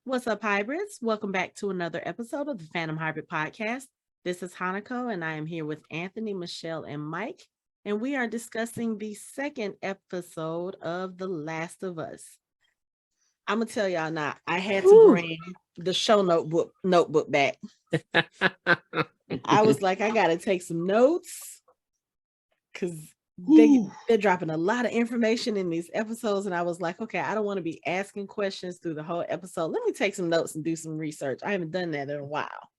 What's up, hybrids? Welcome back to another episode of the Fandom Hybrid Podcast. This is Hanako, and I am here with Anthony, Michelle, and Mike, and we are discussing the second episode of The Last of Us. I'm gonna tell y'all now, I had to bring the show notebook back. I was like, I gotta take some notes because they're dropping a lot of information in these episodes, and I was like, okay, I don't want to be asking questions through the whole episode. Let me take some notes and do some research. I haven't done that in a while.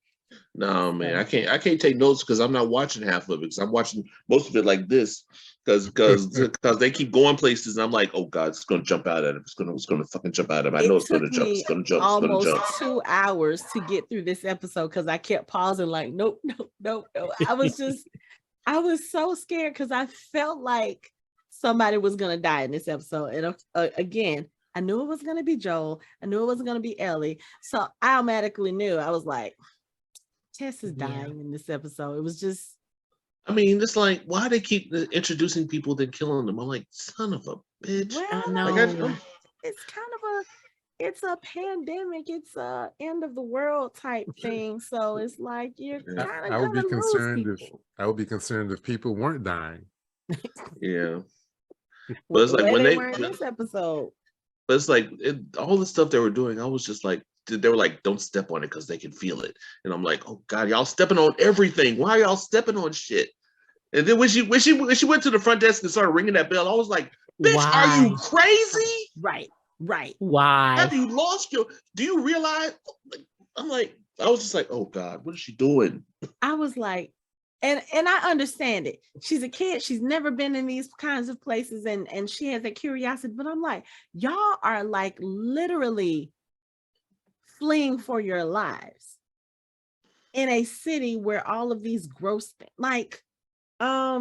No, man, I can't take notes because I'm not watching half of it, because I'm watching most of it like this because they keep going places and I'm like, oh God, it's gonna jump out at him. It's gonna fucking jump out at him. I know it's gonna jump. It's gonna jump. Almost 2 hours to get through this episode because I kept pausing like, nope. I was so scared because I felt like somebody was going to die in this episode. And again, I knew it was going to be Joel. I knew it wasn't going to be Ellie. So I automatically knew. I was like, Tess is dying in this episode. It was just... I mean, it's like, why they keep introducing people then killing them? I'm like, son of a bitch. Well, no. Like, it's kind of it's a pandemic, it's a end of the world type thing, so it's like you're kind of I would be concerned if people weren't dying. Yeah. But it's like when they were in this episode. But it's like all the stuff they were doing, I was just like, they were like, don't step on it because they can feel it. And I'm like, oh God, y'all stepping on everything. Why are y'all stepping on shit? And then when she went to the front desk and started ringing that bell, I was like, bitch, are you crazy? Right. Why? Have you lost your... Do you realize? I was just like, oh God, what is she doing? I was like, and I understand it. She's a kid. She's never been in these kinds of places, and she has that curiosity. But I'm like, y'all are like literally fleeing for your lives in a city where all of these gross things, like, I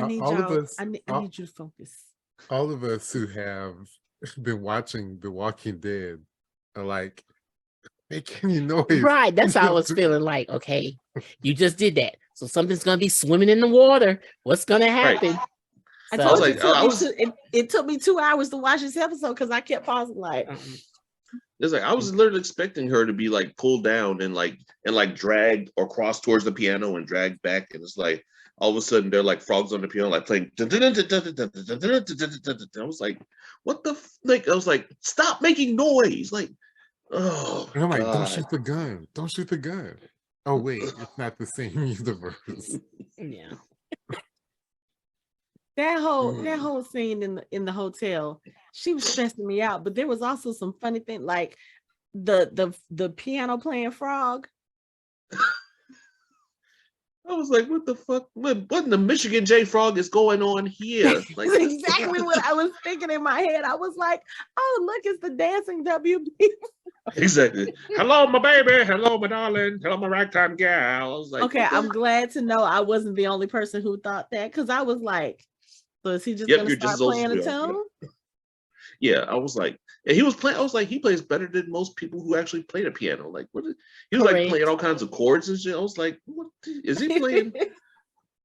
need y'all. I need you to focus. All of us who have been watching The Walking Dead are like making you noise. Right. That's how I was feeling like, okay, you just did that. So something's going to be swimming in the water. What's going to happen? Right. I told you it took me 2 hours to watch this episode because I kept pausing like... It's like I was literally expecting her to be like pulled down and dragged or crossed towards the piano and dragged back. And it's like, all of a sudden they're like frogs on the piano, like playing. I was like, what the like? I was like, stop making noise! Like, oh, and I'm like, don't shoot the gun! Don't shoot the gun! Oh wait, it's not the same universe. Yeah. That whole scene in the hotel, she was stressing me out. But there was also some funny thing, like the piano playing frog. I was like, what the fuck? What in the Michigan J Frog is going on here? Like, that's exactly what I was thinking in my head. I was like, oh, look, it's the dancing WB. Exactly. Hello, my baby. Hello, my darling. Hello, my ragtime gal. I was like, okay, I'm glad to know I wasn't the only person who thought that, because I was like, so is he just going to start playing a tune? Yeah, I was like, and he was playing. I was like, he plays better than most people who actually play the piano. Like, he was like playing all kinds of chords and shit. I was like, what is he playing? I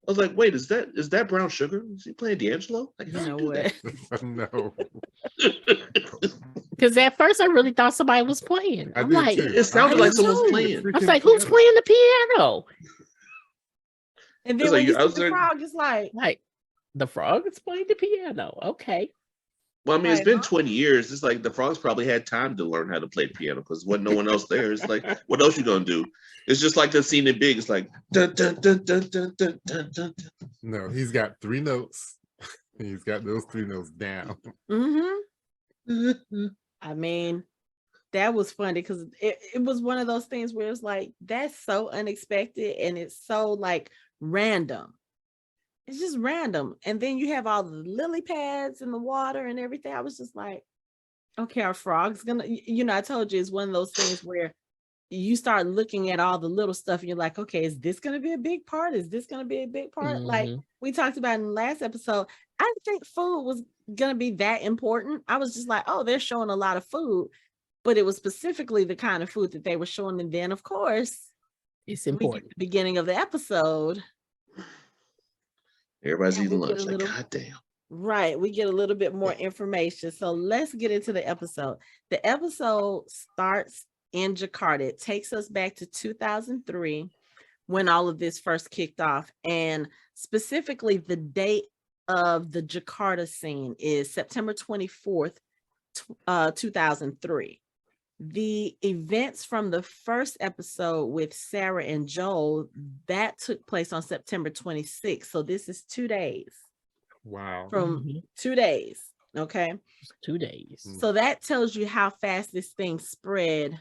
was like, wait, is that Brown Sugar? Is he playing D'Angelo? Like, you know what? No. Because at first I really thought somebody was playing. I'm like, it sounded like someone was playing. I was like, who's playing the piano? And then when you see the frog, it's like the frog is playing the piano. Okay. Well, I mean, it's been 20 years. It's like the frogs probably had time to learn how to play piano because wasn't no one else there. It's like, what else you gonna do? It's just like the scene in Big. It's like dun, dun, dun, dun, dun, dun, dun, dun. No, he's got 3 notes. He's got those 3 notes down. Mm-hmm. I mean, that was funny because it was one of those things where it's like, that's so unexpected and it's so like random. It's just random. And then you have all the lily pads in the water and everything. I was just like, okay, are frogs gonna, I told you it's one of those things where you start looking at all the little stuff and you're like, okay, is this going to be a big part? Is this going to be a big part? Mm-hmm. Like we talked about in the last episode, I didn't think food was going to be that important. I was just like, oh, they're showing a lot of food, but it was specifically the kind of food that they were showing. And then of course, it's important. At the beginning of the episode, everybody's eating lunch. Like, God damn. Right. We get a little bit more information. So let's get into the episode. The episode starts in Jakarta. It takes us back to 2003 when all of this first kicked off. And specifically, the date of the Jakarta scene is September 24th, 2003. The events from the first episode with Sarah and Joel, that took place on September 26th. So this is 2 days. Wow. From Mhm. 2 days. Okay. 2 days. So that tells you how fast this thing spread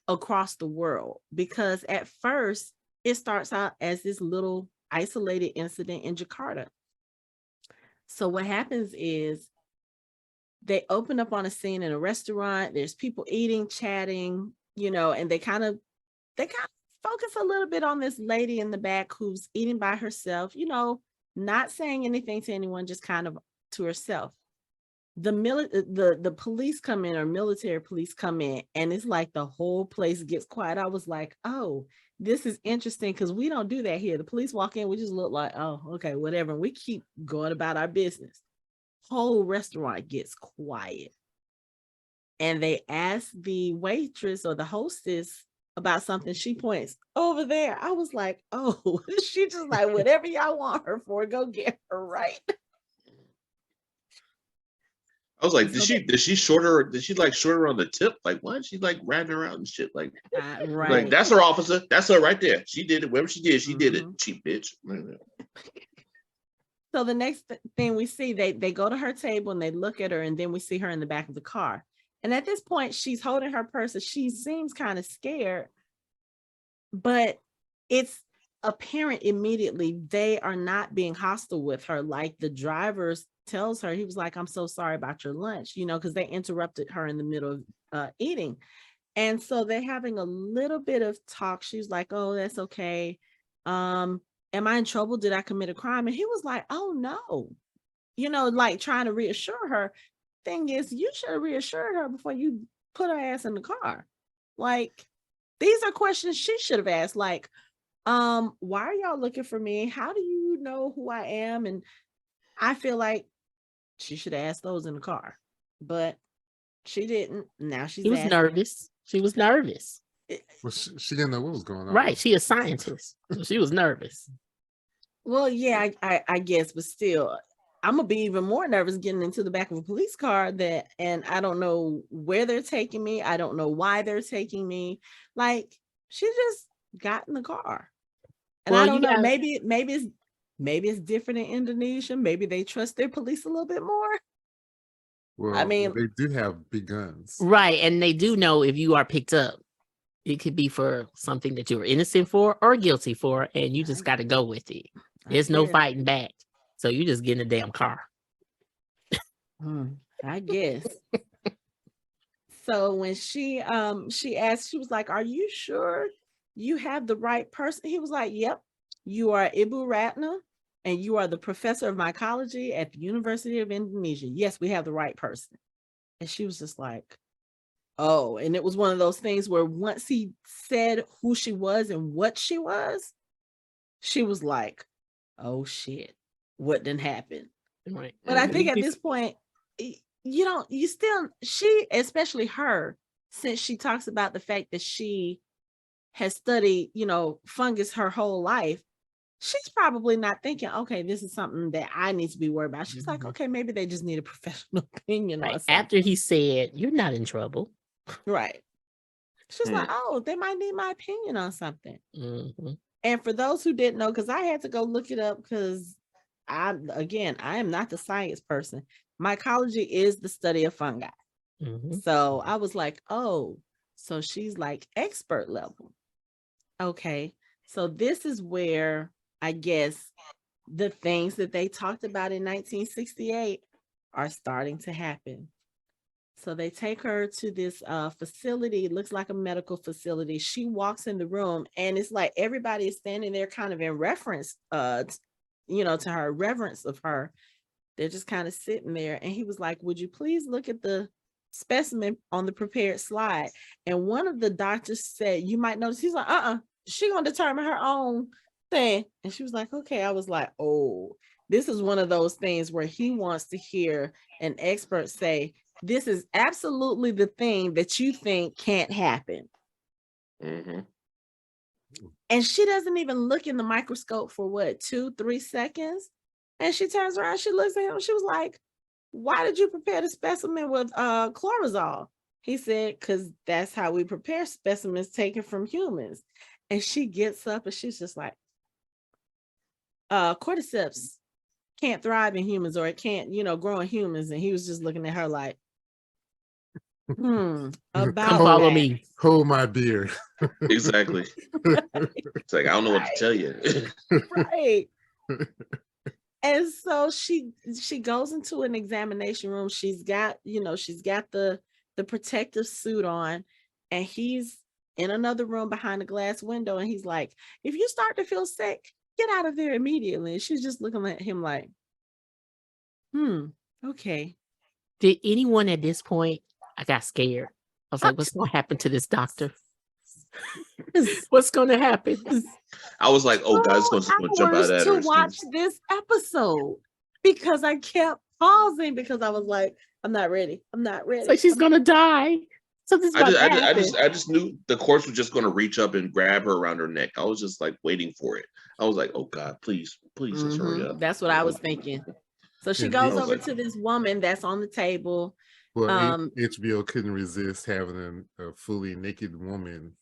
across the world, because at first it starts out as this little isolated incident in Jakarta. So what happens is they open up on a scene in a restaurant. There's people eating, chatting, and they kind of focus a little bit on this lady in the back who's eating by herself, not saying anything to anyone, just kind of to herself. The police come in, or military police come in, and it's like the whole place gets quiet. I was like, oh, this is interesting, because we don't do that here. The police walk in, we just look like, oh, okay, whatever. And we keep going about our business. Whole restaurant gets quiet. And they ask the waitress or the hostess about something. She points over there. I was like, oh, she just like, whatever y'all want her for, go get her, right? I was like, So did she short her on the tip? Like, what? She's like riding around and shit. Like, right. like, that's her, officer. That's her right there. She did it. Whatever she did, she did it. Mhm. Cheap bitch. So the next thing we see, they go to her table and they look at her, and then we see her in the back of the car. And at this point, she's holding her purse, and she seems kind of scared, but it's apparent immediately they are not being hostile with her. Like the driver tells her, he was like, I'm so sorry about your lunch, because they interrupted her in the middle of eating. And so they're having a little bit of talk. She's like, oh, that's okay. Am I in trouble? Did I commit a crime? And he was like, oh no, like trying to reassure her. Thing is, you should have reassured her before you put her ass in the car. Like, these are questions she should have asked. Like, why are y'all looking for me? How do you know who I am? And I feel like she should have asked those in the car, but she didn't. Now she's nervous. She was nervous. Well, she didn't know what was going on. Right. She a scientist. She was nervous. Well, yeah, I guess, but still, I'm gonna be even more nervous getting into the back of a police car and I don't know where they're taking me. I don't know why they're taking me. Like, she just got in the car. And I don't know, maybe it's different in Indonesia. Maybe they trust their police a little bit more. Well, I mean, they do have big guns. Right. And they do know if you are picked up, it could be for something that you were innocent for or guilty for, and you just got to go with it. There's no fighting back. So you just get in a damn car. I guess. So when she asked, she was like, are you sure you have the right person? He was like, yep, you are Ibu Ratna, and you are the professor of mycology at the University of Indonesia. Yes, we have the right person. And she was just like, oh, and it was one of those things where once he said who she was and what she was like, oh shit, what didn't happen? Right. But I think at this point, she, especially her, since she talks about the fact that she has studied, fungus her whole life, she's probably not thinking, okay, this is something that I need to be worried about. She's like, okay, maybe they just need a professional opinion. Right. On something. After he said, you're not in trouble. Right. She's like, oh, they might need my opinion on something. Mm-hmm. And for those who didn't know, because I had to go look it up, because I am not the science person. Mycology is the study of fungi. Mm-hmm. So I was like, oh, so she's like expert level. Okay. So this is where I guess the things that they talked about in 1968 are starting to happen. So they take her to this facility. It looks like a medical facility. She walks in the room, and it's like everybody is standing there kind of in reference, to her, reverence of her. They're just kind of sitting there. And he was like, would you please look at the specimen on the prepared slide? And one of the doctors said, you might notice. He's like, she gonna determine her own thing. And she was like, okay. I was like, oh, this is one of those things where he wants to hear an expert say, this is absolutely the thing that you think can't happen. Mm-hmm. And she doesn't even look in the microscope for what, 2-3 seconds? And she turns around, she looks at him, she was like, why did you prepare the specimen with chlorazol? He said, because that's how we prepare specimens taken from humans. And she gets up and she's just like, cordyceps can't thrive in humans, or it can't, grow in humans. And he was just looking at her like, Come about follow that. me. Hold my beer. Exactly. It's like, I don't know what to tell you. Right. And so she goes into an examination room. She's got the protective suit on, and he's in another room behind a glass window, and he's like, if you start to feel sick, get out of there immediately. And she's just looking at him like, okay. Did anyone at this point, I got scared. I was like, what's going to happen to this doctor? What's going to happen? I was like, oh God, it's going to jump out at to her. watch this episode, because I kept pausing because I was like, I'm not ready. It's like she's going to die. Something's about to happen. I just knew the corpse was just going to reach up and grab her around her neck. I was just like waiting for it. I was like, oh God, please, just hurry up. That's what I was thinking. So she goes over to this woman that's on the table. Well, HBO couldn't resist having a fully naked woman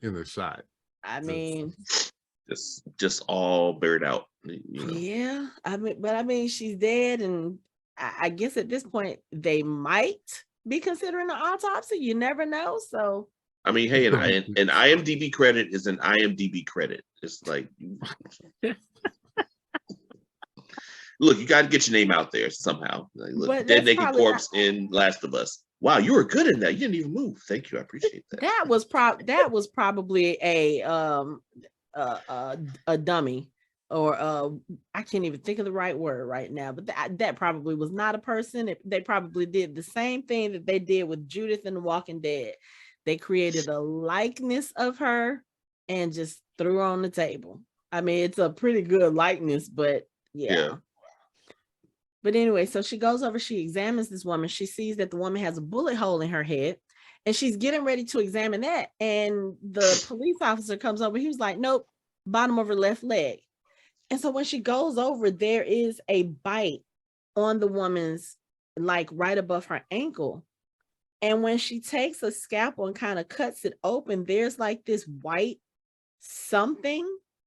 in the shot. I mean, just all bared out. Yeah, I mean, she's dead, and I guess at this point they might be considering an autopsy. You never know. So I mean, hey, an IMDb credit is an IMDb credit. It's like, look, you got to get your name out there somehow. Like, look, dead naked corpse in Last of Us. Wow, you were good in that. You didn't even move. Thank you, I appreciate that. That was probably a dummy, or I can't even think of the right word right now. But that probably was not a person. They probably did the same thing that they did with Judith in The Walking Dead. They created a likeness of her and just threw her on the table. I mean, it's a pretty good likeness, but yeah. But anyway, so she goes over, she examines this woman. She sees that the woman has a bullet hole in her head, and she's getting ready to examine that. And the police officer comes over. He was like, nope, bottom of her left leg. And so when she goes over, there is a bite on the woman's, like right above her ankle. And when she takes a scalpel and kind of cuts it open, there's like this white something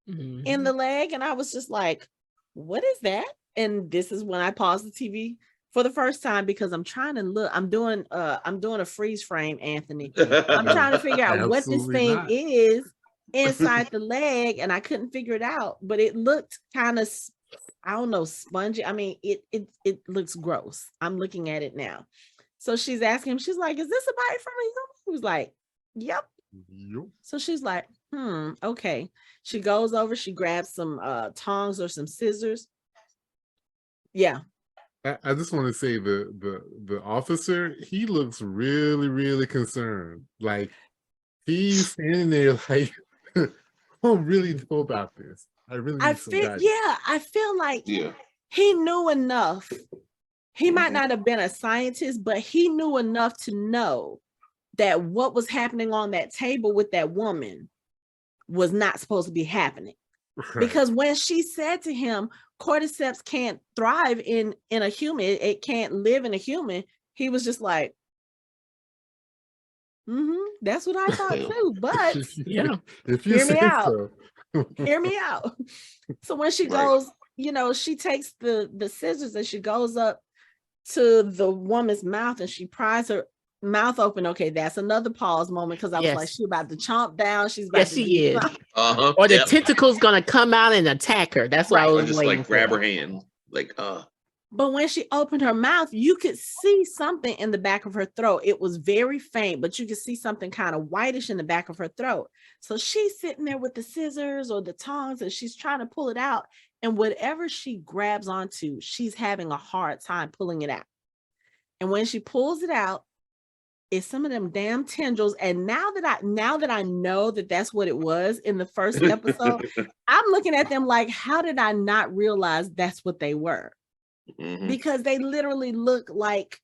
in the leg. And I was just like, what is that? And this is when I paused the TV for the first time, because I'm trying to look. I'm doing a freeze frame, Anthony. I'm trying to figure out what this thing is inside the leg, and I couldn't figure it out. But it looked kind of, I don't know, spongy. I mean, it looks gross. I'm looking at it now. So she's asking him, she's like, is this a bite from a human? He was like, yep. So she's like, okay. She goes over, she grabs some tongs or some scissors. Yeah. I just want to say the officer, he looks really, really concerned. Like, he's standing there like, I don't really know about this. I feel like he knew enough. He might not have been a scientist, but he knew enough to know that what was happening on that table with that woman was not supposed to be happening. Right. Because when she said to him, cordyceps can't thrive in a human, it can't live in a human, he was just like, that's what I thought too. But if you hear me out. Hear me out. So when she goes, she takes the scissors and she goes up to the woman's mouth and she pries her mouth open. Okay, that's another pause moment, because I was like, she's about to chomp down. She's about to she is. Or the tentacle's gonna come out and attack her. That's why I was just waiting like grab her hand, like But when she opened her mouth, you could see something in the back of her throat. It was very faint, but you could see something kind of whitish in the back of her throat. So she's sitting there with the scissors or the tongs, and she's trying to pull it out. And whatever she grabs onto, she's having a hard time pulling it out. And when she pulls it out, is some of them damn tendrils. And now that I know that that's what it was in the first episode, I'm looking at them like, how did I not realize that's what they were? Mhm. Because they literally look like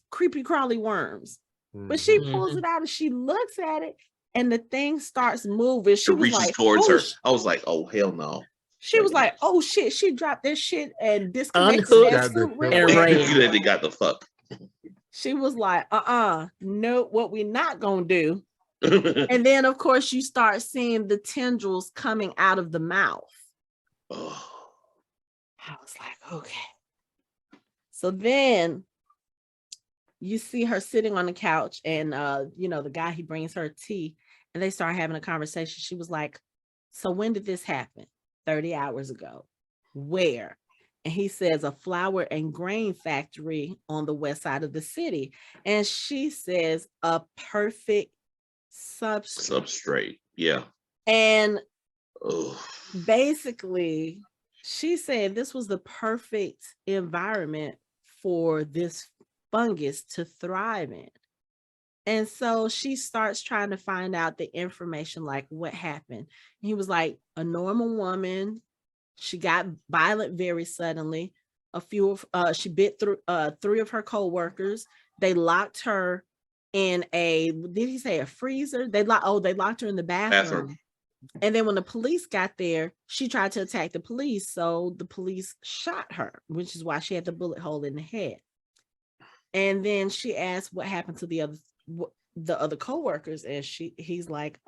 creepy crawly worms. But she pulls it out and she looks at it, and the thing starts moving. She It was reaches like, towards oh, her. I was like, oh hell no. she was like, oh shit. She dropped this shit and disconnected Unhooked that Got the suit real and quick. ran. They got the fuck. She was like, no, what we not gonna do. And then of course you start seeing the tendrils coming out of the mouth. Oh. I was like, okay. So then you see her sitting on the couch, and the guy, he brings her tea, and they start having a conversation. She was like, so when did this happen? 30 hours ago. Where? And he says, a flour and grain factory on the west side of the city. And she says, a perfect substrate. Yeah. And Ugh. basically, she said this was the perfect environment for this fungus to thrive in. And so she starts trying to find out the information, like what happened. He was like, a normal woman. She got violent very suddenly. She bit through 3 of her co-workers. They locked her in did he say a freezer? They locked her in the bathroom. And then when the police got there, she tried to attack the police. So the police shot her, which is why she had the bullet hole in the head. And then she asked what happened to the other co-workers. And he's like,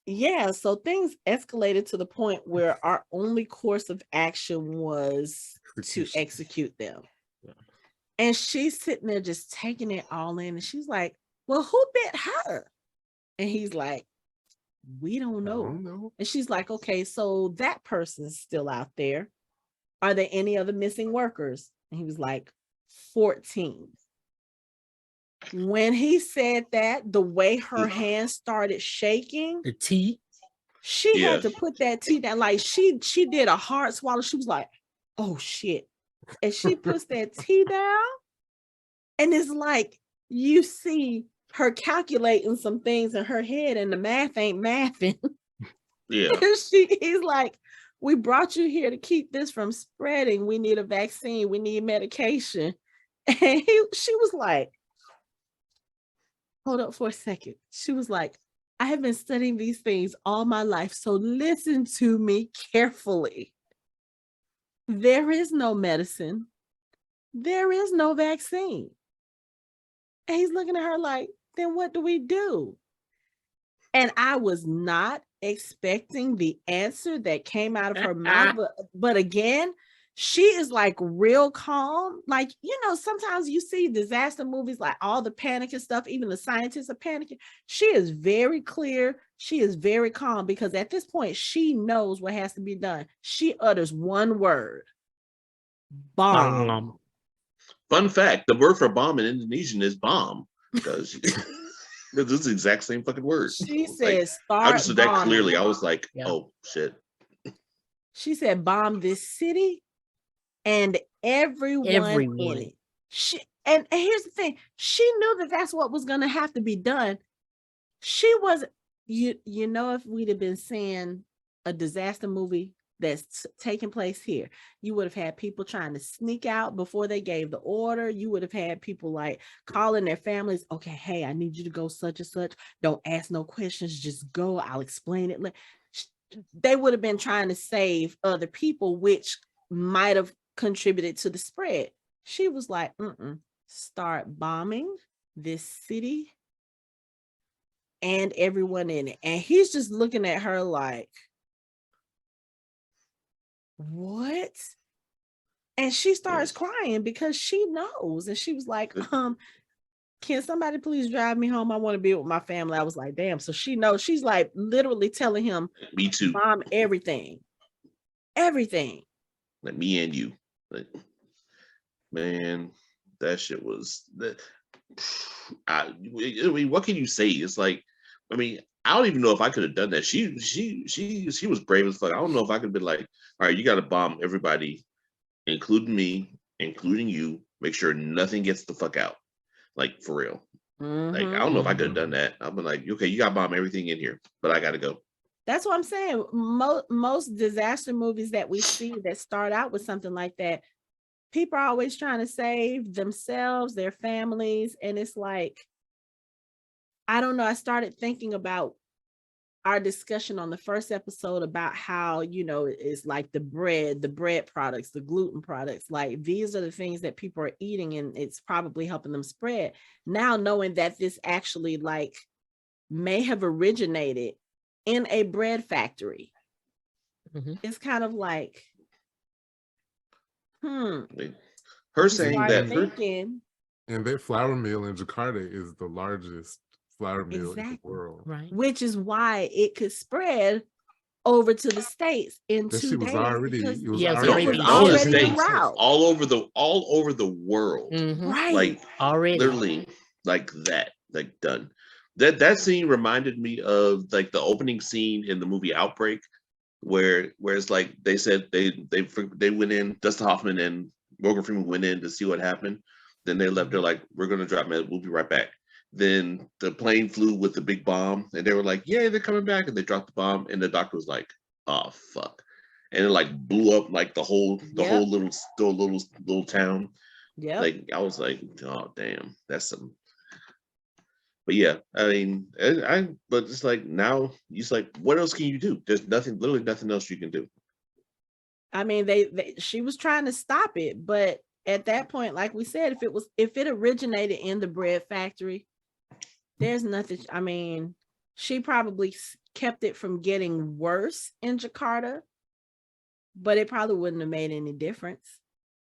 yeah, so things escalated to the point where our only course of action was to execute them. Yeah. And she's sitting there just taking it all in. And she's like, well, who bit her? And he's like, we don't know. I don't know. And she's like, okay, so that person's still out there. Are there any other missing workers? And he was like, 14. When he said that, the way her hands started shaking, The tea. she had to put that tea down. Like she did a hard swallow. She was like, oh shit. And she puts that tea down, and it's like you see her calculating some things in her head, and the math ain't mathing. Yeah. He's like, we brought you here to keep this from spreading. We need a vaccine. We need medication. And she was like, hold up for a second. She was like, I have been studying these things all my life, so listen to me carefully. There is no medicine. There is no vaccine. And he's looking at her like, then what do we do? And I was not expecting the answer that came out of her mouth. But again, she is like real calm. Like, sometimes you see disaster movies, like all the panic and stuff, even the scientists are panicking. She is very clear. She is very calm, because at this point, she knows what has to be done. She utters one word: bomb. Fun fact, the word for bomb in Indonesian is bomb, because this is the exact same fucking word. She says, like, start I understood that bombing. clearly. I was like, Yeah. oh shit. She said, bomb this city and everyone in it. And here's the thing. She knew that that's what was going to have to be done. She wasn't, if we'd have been seeing a disaster movie that's taking place here, you would have had people trying to sneak out before they gave the order. You would have had people like calling their families. Okay, hey, I need you to go such and such. Don't ask no questions. Just go. I'll explain it. They would have been trying to save other people, which might have contributed to the spread. She was like, start bombing this city and everyone in it. And he's just looking at her like, what? And she starts crying because she knows. And she was like, can somebody please drive me home? I want to be with my family. I was like, damn. So she knows. She's like literally telling him, me too. Bomb everything. Everything. Like me and you. Like, man, that shit was that. I mean, what can you say? It's like, I mean, I don't even know if I could have done that. She was brave as fuck. I don't know if I could have been like, all right, you got to bomb everybody, including me, including you. Make sure nothing gets the fuck out. like for real. Like I Mhm. don't know if I could have done that. I've been like, okay, you got to bomb everything in here, but I got to go. That's what I'm saying. Most disaster movies that we see that start out with something like that, people are always trying to save themselves, their families, and it's like, I don't know. I started thinking about our discussion on the first episode about how, it's like the bread products, the gluten products, like these are the things that people are eating and it's probably helping them spread. Now knowing that this actually like may have originated in a bread factory, it's kind of like, Her saying that thinking, and that flour mill in Jakarta is the largest flour mill in the world. Right. Which is why it could spread over to the States in That 2 shit was days. already, Because it was Yeah, it was already, already not in the already en States, route. all over the world. Right. Like already. literally like that, like done. That scene reminded me of like the opening scene in the movie Outbreak, where it's like they said they went in, Dustin Hoffman and Morgan Freeman went in to see what happened. Then they left. They're like, we're gonna drop it. We'll be right back. Then the plane flew with the big bomb, and they were like, "Yeah, they're coming back." And they dropped the bomb, and the doctor was like, "Oh fuck!" And it like blew up like the whole little town. Yeah. Like I was like, "Oh damn, that's some." But yeah, I mean, but it's like now it's like, what else can you do? There's literally nothing else you can do. I mean, she was trying to stop it, but at that point, like we said, if it originated in the bread factory, there's nothing. I mean, she probably kept it from getting worse in Jakarta, but it probably wouldn't have made any difference.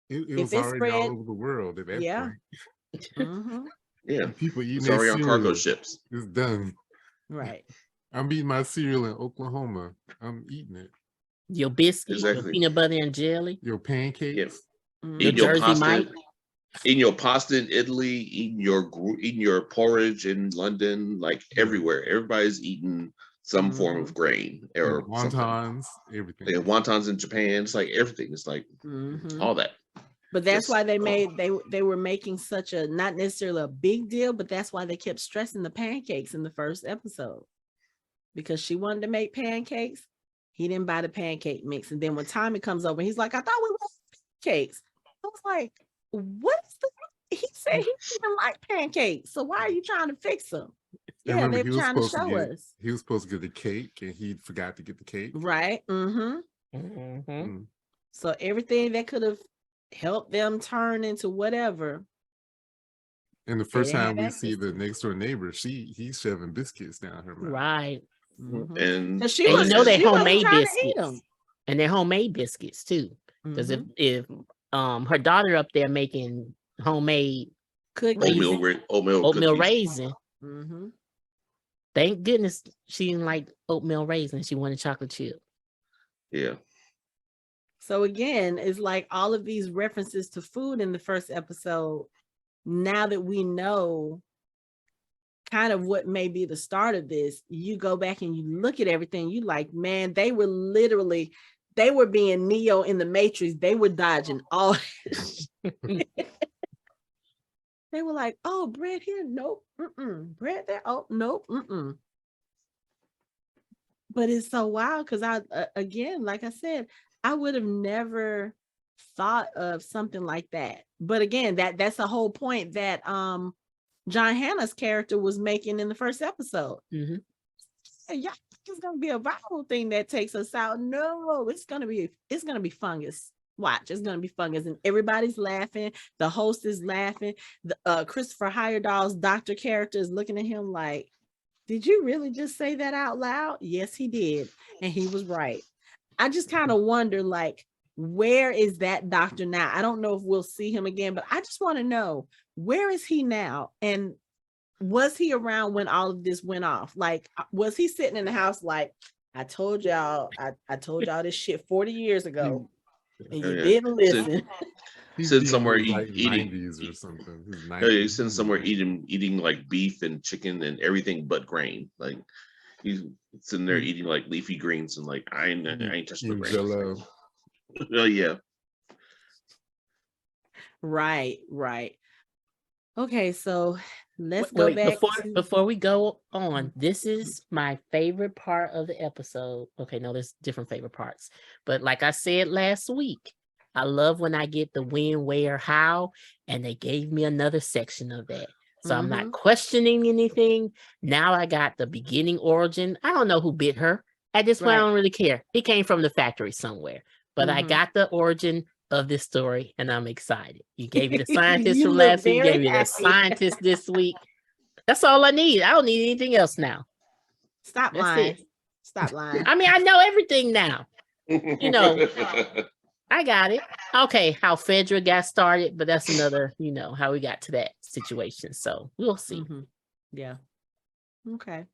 It was already all over the world at that point. Mm-hmm. Yeah, People eating it's already on cargo cereal. ships. It's done. Right. I'm eating my cereal in Oklahoma. I'm eating it. Your biscuits, your Exactly. peanut butter and jelly, Your pancakes. Yeah. Mhm. Eating your your Jersey pasta, Mike. eating your pasta in Italy, eating your porridge in London, like everywhere. Everybody's eating some form of grain or something. Wontons, everything. Yeah, wontons in Japan. It's like everything. It's like all that. But that's Just- why they were making such a, not necessarily a big deal, but that's why they kept stressing the pancakes in the first episode, because she wanted to make pancakes. He didn't buy the pancake mix, and then when Tommy comes over, he's like, "I thought we wanted pancakes." I was like, "What is the?" He said he didn't even like pancakes, so why are you trying to fix them? Yeah, Remember, they're trying to show us. He was supposed to get the cake, and he forgot to get the cake. Right. So everything that could have helped them turn into whatever. And the first time we see the next door neighbor, he's shoving biscuits down her mouth. Right. And you know they're homemade biscuits. And they're homemade biscuits too. Because if her daughter up there making homemade oatmeal raisin. Thank goodness she didn't like oatmeal raisin. She wanted chocolate chip. Yeah. So again, it's like all of these references to food in the first episode. Now that we know kind of what may be the start of this, you go back and you look at everything, you like, man, they were being Neo in the Matrix. They were dodging all. They were like, oh, bread here, nope, bread there, oh, nope, But it's so wild because again, like I said, I would have never thought of something like that. But again, that's the whole point that John Hannah's character was making in the first episode. Yeah, it's gonna be a viral thing that takes us out. No, it's gonna be fungus. Watch, it's gonna be fungus, and everybody's laughing. The host is laughing. The Christopher Heyerdahl's doctor character is looking at him like, "Did you really just say that out loud?" Yes, he did, and he was right. I just kind of wonder, like, where is that doctor now? I don't know if we'll see him again, but I just want to know, where is he now? And was he around when all of this went off? Like, was he sitting in the house like, I told y'all this shit 40 years ago, and you didn't listen. He's sitting somewhere like eating 90s or something. He's sitting somewhere eating like beef and chicken and everything but grain. Like he's sitting there eating like leafy greens and like I ain't touching the grain. Oh yeah. Right. Okay, so let's go Wait, back to before we go on, this is my favorite part of the episode. Okay, no, there's different favorite parts. But like I said last week, I love when I get the when, where, how, and they gave me another section of that. So I'm not questioning anything. Now I got the beginning origin. I don't know who bit her. At this point, I Right. don't really care. He came from the factory somewhere. But I Mhm. got the origin of this story, and I'm excited. You gave me the scientist You from look last week, you very gave me the happy. scientist this week. That's all I need. I don't need anything else now. Stop That's lying. it. Stop lying. I mean, I know everything now. You know, I got it. Okay, how Fedra got started, but that's another, how we got to that situation. So we'll see. Yeah. Okay.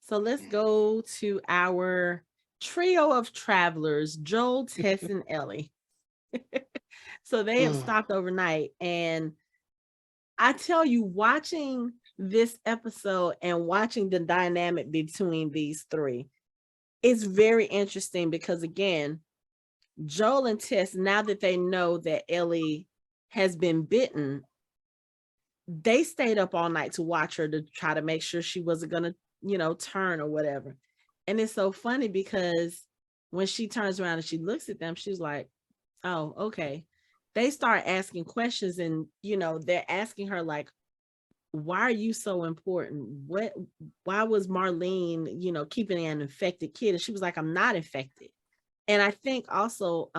So let's go to our trio of travelers, Joel, Tess, and Ellie. So they have stopped overnight. And I tell you, watching this episode and watching the dynamic between these three, it's very interesting because, again, Joel and Tess, now that they know that Ellie has been bitten, they stayed up all night to watch her to try to make sure she wasn't going to, turn or whatever. And it's so funny because when she turns around and she looks at them, she's like, oh, okay. They start asking questions and, they're asking her like, why are you so important? Why was Marlene, keeping an infected kid? And she was like, I'm not infected. And I think also,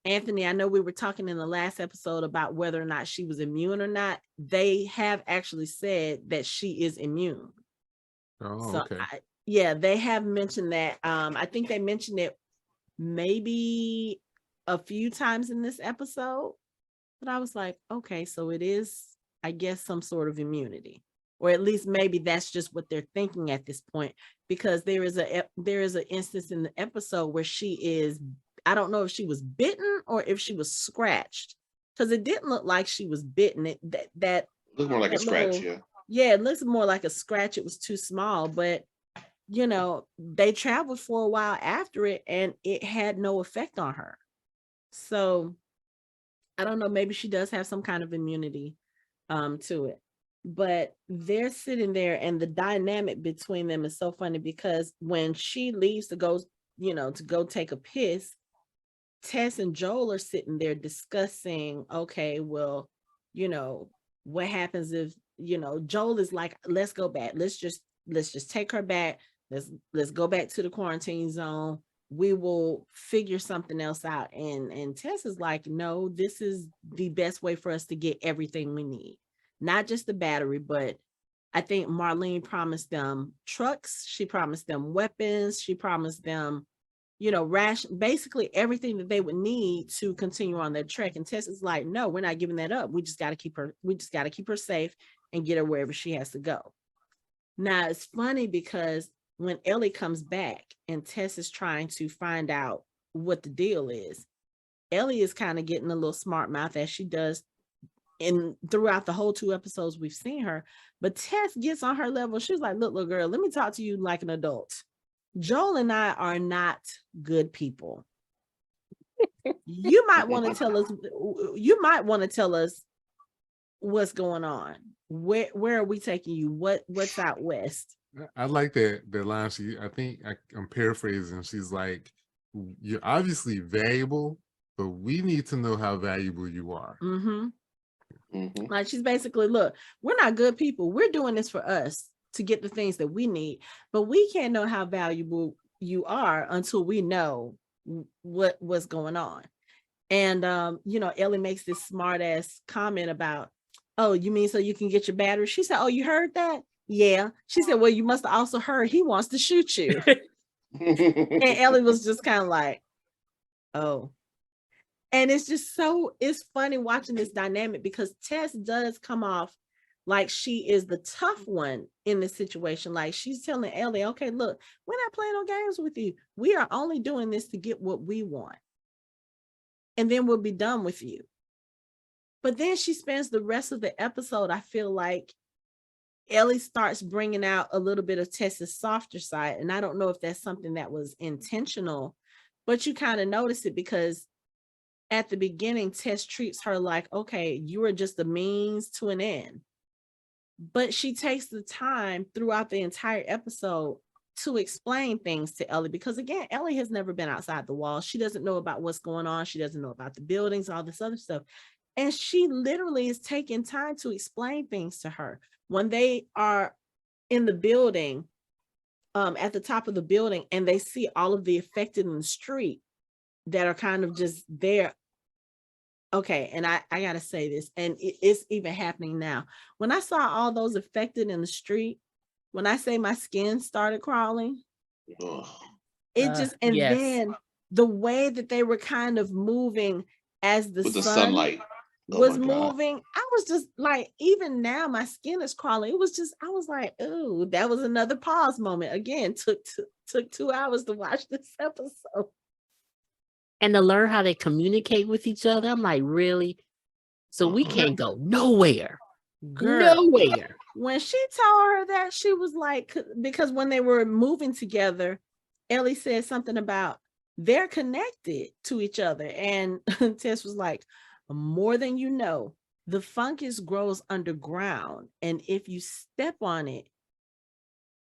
Anthony, I know we were talking in the last episode about whether or not she was immune or not. They have actually said that she is immune. Oh, So okay. they have mentioned that. I think they mentioned it maybe a few times in this episode, but I was like, okay, so it is, I guess, some sort of immunity, or at least maybe that's just what they're thinking at this point, because there is an instance in the episode where she is, I don't know if she was bitten or if she was scratched, because it didn't look like she was bitten. That look more like a scratch, yeah, it looks more like a scratch. It was too small, but they traveled for a while after it and it had no effect on her. So I don't know, maybe she does have some kind of immunity to it. But they're sitting there and the dynamic between them is so funny because when she leaves to go, to go take a piss, Tess and Joel are sitting there discussing, okay, well, what happens if, Joel is like, let's go back. Let's just take her back. Let's go back to the quarantine zone. We will figure something else out. And Tess is like, no, this is the best way for us to get everything we need. Not just the battery, but I think Marlene promised them trucks. She promised them weapons. She promised them, basically everything that they would need to continue on their trek. And Tess is like, no, we're not giving that up. We just got to keep her safe and get her wherever she has to go. Now it's funny because when Ellie comes back and Tess is trying to find out what the deal is, Ellie is kind of getting a little smart mouth as she does throughout the whole 2 episodes we've seen her. But Tess gets on her level. She's like, look, little girl, let me talk to you like an adult. Joel and I are not good people. You might want to tell us what's going on. Where are we taking you? What's out west? I like that line. I'm paraphrasing. She's like, you're obviously valuable, but we need to know how valuable you are. Like she's basically, look, we're not good people. We're doing this for us to get the things that we need, but we can't know how valuable you are until we know what's going on. And Ellie makes this smart ass comment about, oh, you mean so you can get your battery? She said, oh, you heard that? Yeah. She said, well, you must have also heard he wants to shoot you. And Ellie was just kind of like, oh. And it's funny watching this dynamic because Tess does come off like she is the tough one in this situation. Like she's telling Ellie, okay, look, we're not playing no games with you. We are only doing this to get what we want. And then we'll be done with you. But then she spends the rest of the episode, I feel like Ellie starts bringing out a little bit of Tess's softer side. And I don't know if that's something that was intentional, but you kind of notice it because at the beginning, Tess treats her like, okay, you are just a means to an end. But she takes the time throughout the entire episode to explain things to Ellie, because again, Ellie has never been outside the walls. She doesn't know about what's going on. She doesn't know about the buildings, all this other stuff. And she literally is taking time to explain things to her. When they are in the building, at the top of the building, and they see all of the affected in the street that are kind of just there. Okay, and I gotta say this, and it's even happening now. When I saw all those affected in the street, when I say my skin started crawling, Ugh. it just, and yes. then the way that they were kind of moving as the With the sun sunlight. Oh was my God. moving, I was just like, even now my skin is crawling. It was just, I was like, oh, that was another pause moment. Again, took 2 hours to watch this episode. And to learn how they communicate with each other, I'm like, really? So we can't go nowhere. Girl, Nowhere. when she told her that, she was like, because when they were moving together, Ellie said something about they're connected to each other. And Tess was like, more than you know, the fungus grows underground. And if you step on it,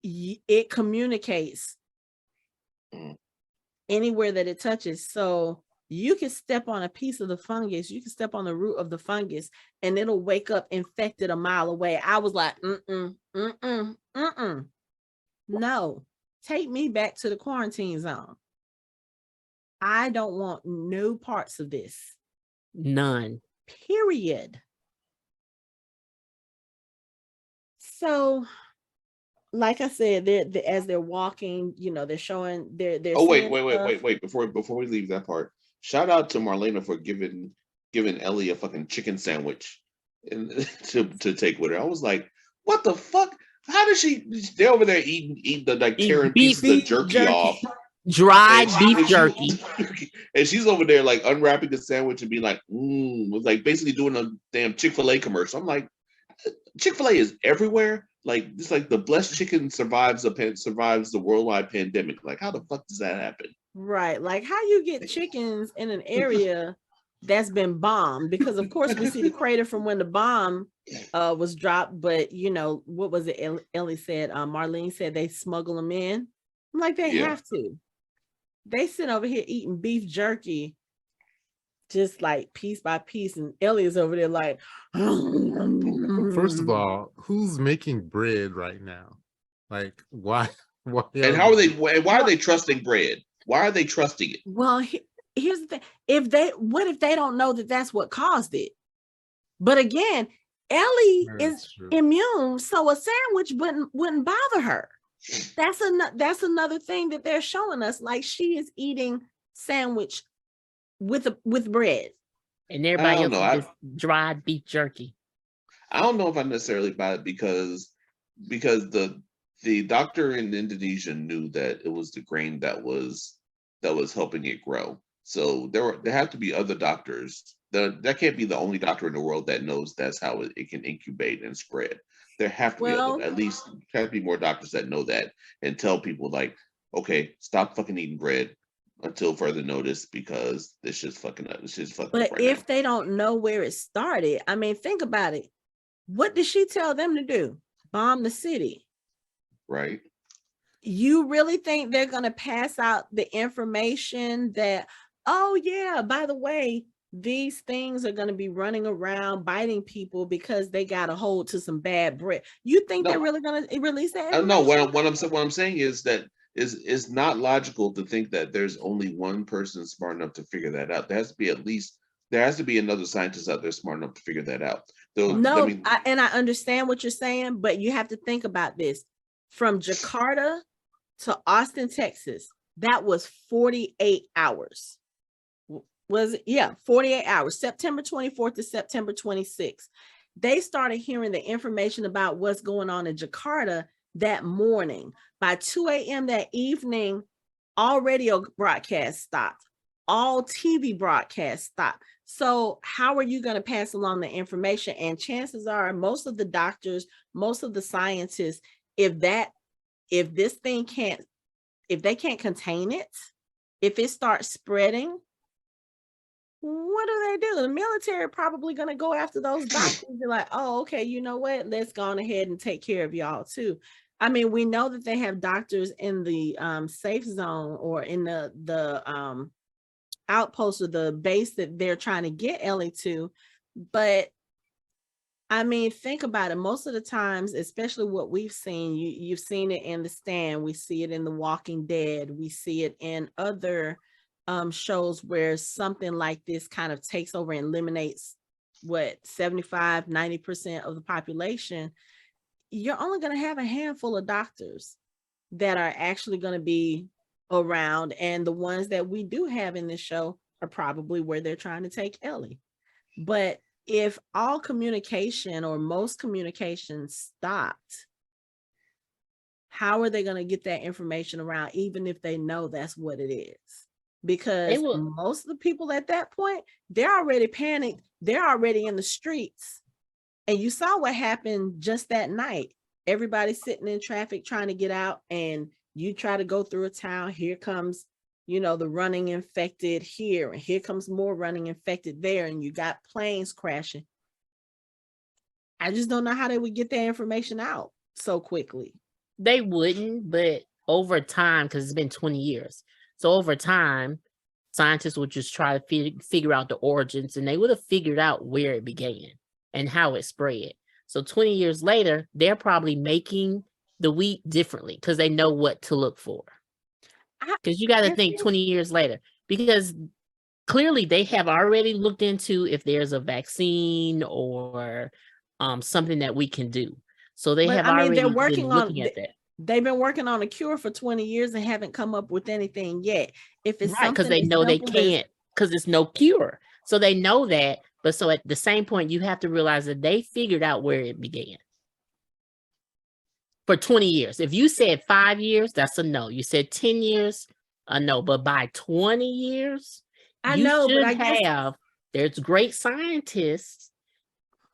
it communicates anywhere that it touches. So you can step on a piece of the fungus, you can step on the root of the fungus, and it'll wake up infected a mile away. I was like, no, take me back to the quarantine zone. I don't want no parts of this. None. Period. So, like I said, as they're walking, they're showing they're Oh wait. seeing stuff. Before we leave that part, shout out to Marlena for giving Ellie a fucking chicken sandwich and to take with her. I was like, what the fuck? How does they're over there eating the like tearing pieces of jerky off. Dry beef jerky. And she's over there like unwrapping the sandwich and being like, was like basically doing a damn Chick-fil-A commercial. I'm like, Chick-fil-A is everywhere. Like it's like the blessed chicken survives the worldwide pandemic. Like how the fuck does that happen? Right. Like how you get chickens in an area that's been bombed, because of course we see the crater from when the bomb was dropped, but what was it Ellie said, Marlene said they smuggle them in. I'm like, they have to. They sit over here eating beef jerky just like piece by piece, and Ellie is over there like First of all, who's making bread right now? Like why and how are they why are they trusting bread? Why are they trusting it? Well, here's the thing. What if they don't know that that's what caused it? But again, Ellie is immune, so a sandwich wouldn't bother her. That's another thing that they're showing us. Like she is eating sandwich with bread, and everybody else is dried beef jerky. I don't know if I necessarily buy it because the doctor in Indonesia knew that it was the grain that was helping it grow. So there have to be other doctors. That can't be the only doctor in the world that knows that's how it can incubate and spread. There have to be at least have to be more doctors that know that and tell people like, okay, stop fucking eating bread until further notice, because this shit's fucking up. This shit's fucking but up right if now. they don't know where it started, I mean, think about it. What did she tell them to do? Bomb the city. Right. You really think they're going to pass out the information that, oh yeah, by the way, these things are going to be running around biting people because they got a hold to some bad bread? You think they're really going to release that information? No, what I'm saying is that is not logical to think that there's only one person smart enough to figure that out. There has to be another scientist out there smart enough to figure that out. I understand what you're saying, but you have to think about this. From Jakarta to Austin, Texas, that was 48 hours. Was it? Yeah, 48 hours, September 24th to September 26th. They started hearing the information about what's going on in Jakarta that morning. By 2 a.m. that evening, all radio broadcasts stopped. All TV broadcasts stopped. So how are you going to pass along the information? And chances are most of the doctors, most of the scientists, if they can't contain it, if it starts spreading, what do? The military probably going to go after those doctors and be like, oh, okay, you know what? Let's go on ahead and take care of y'all too. I mean, we know that they have doctors in the safe zone or in the outpost or the base that they're trying to get Ellie to. But I mean, think about it. Most of the times, especially what we've seen, you've seen it in The Stand. We see it in The Walking Dead. We see it in other shows where something like this kind of takes over and eliminates 75-90% of the population. You're only going to have a handful of doctors that are actually going to be around, and the ones that we do have in this show are probably where they're trying to take Ellie. But if all communication or most communication stopped, how are they going to get that information around, even if they know that's what it is? Because most of the people at that point, they're already panicked. They're already in the streets. And you saw what happened just that night. Everybody sitting in traffic trying to get out, and you try to go through a town. Here comes, the running infected here, and here comes more running infected there, and you got planes crashing. I just don't know how they would get that information out so quickly. They wouldn't, but over time, because it's been 20 years. So over time, scientists would just try to figure out the origins, and they would have figured out where it began and how it spread. So 20 years later, they're probably making the wheat differently because they know what to look for. Because you got to think 20 years later, because clearly they have already looked into if there's a vaccine or something that we can do. So they have already they're working been looking at that. They've been working on a cure for 20 years and haven't come up with anything yet. If it's right, because they know they can't, because there's no cure. So they know that. But so at the same point, you have to realize that they figured out where it began. For 20 years. If you said 5 years, that's a no. You said 10 years, a no. But by 20 years, there's great scientists,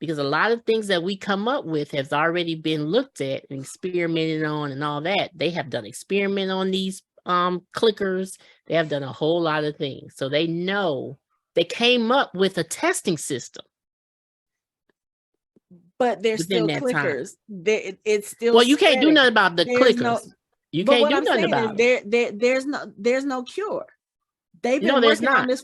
because a lot of things that we come up with has already been looked at and experimented on and all that. They have done experiment on these clickers. They have done a whole lot of things. So they know, they came up with a testing system. But they're still clickers. It's still well, you can't do nothing about the clickers. You can't do nothing about it. There's no cure. They've been working on this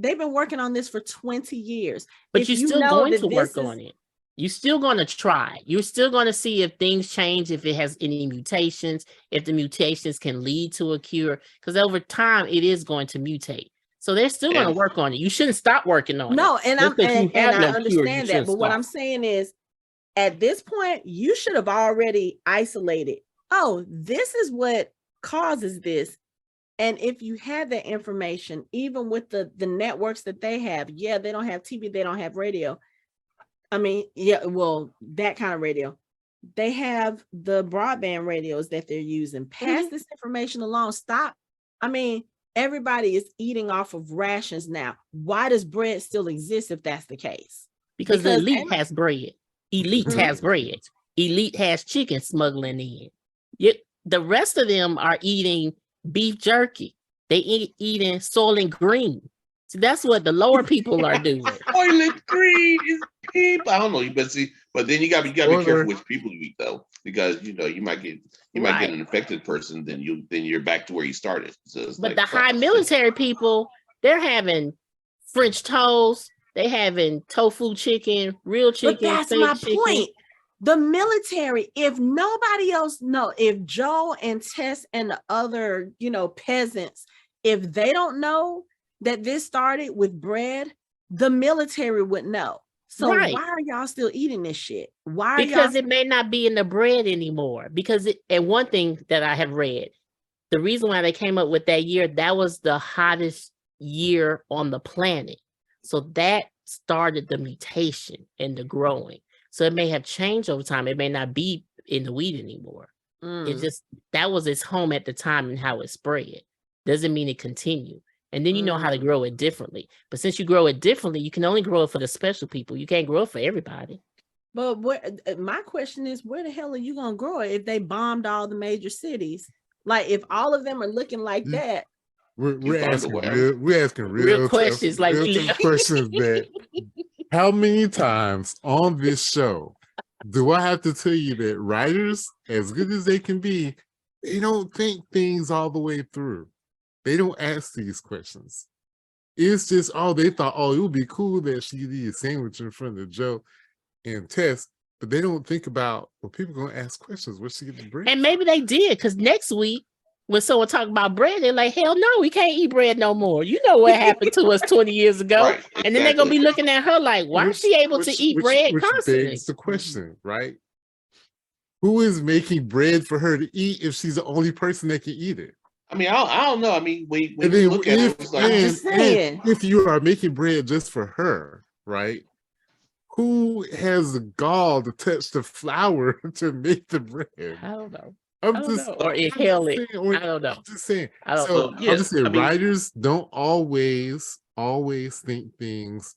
they've been working on this for 20 years. But you're still going to work on it. You're still going to try. You're still going to see if things change, if it has any mutations, if the mutations can lead to a cure. Because over time, it is going to mutate. So they're still going to work on it. You shouldn't stop working on it. No, and I understand that. But what I'm saying is, at this point, you should have already isolated. Oh, this is what causes this. And if you had that information, even with the networks that they have, they don't have TV, they don't have radio. I mean, that kind of radio. They have the broadband radios that they're using. Pass this information along. Stop. I mean, everybody is eating off of rations now. Why does bread still exist if that's the case? Because the elite has bread. Elite has bread. Elite has chicken smuggling in. The rest of them are eating beef jerky. They eating Soylent Green. So that's what the lower people are doing. Soylent Green is people. I don't know, but then you gotta be careful which people you eat though, because you might get an infected person, then you're back to where you started. So but the high military people, they're having French toast, they having tofu chicken, real chicken. But that's my point. The military, if nobody else know, if Joel and Tess and the other, peasants, if they don't know that this started with bread, the military would know. So why are y'all still eating this shit? Because it may not be in the bread anymore. And one thing that I have read, the reason why they came up with that year, that was the hottest year on the planet. So that started the mutation and the growing. So it may have changed over time. It may not be in the wheat anymore. It's just, that was its home at the time and how it spread. Doesn't mean it continued. And then you know how to grow it differently. But since you grow it differently, you can only grow it for the special people. You can't grow it for everybody. But my question is, where the hell are you going to grow it if they bombed all the major cities? Like, if all of them are looking like that, We're find a asking way. real tough, questions, like we real tough left. questions. That how many times on this show do I have to tell you that writers, as good as they can be, they don't think things all the way through. They don't ask these questions. It's just, they thought, it would be cool that she did a sandwich in front of Joe and Tess, but they don't think about, people going to ask questions. Where's she get the bread? And maybe they did, because next week, when someone talk about bread, they're like, hell no, we can't eat bread no more. You know what happened to us 20 years ago. Right, And then they're going to be looking at her like, why is she able to eat bread constantly? Begs the question, right? Who is making bread for her to eat if she's the only person that can eat it? I mean, I don't know. I mean, when you look at it, it's like, I'm just saying. if you are making bread just for her, right? Who has the gall to touch the flour to make the bread? I don't know. I'm just, or inhale it. I don't know. I'm just saying. I don't So know. I'm just saying, writers don't always think things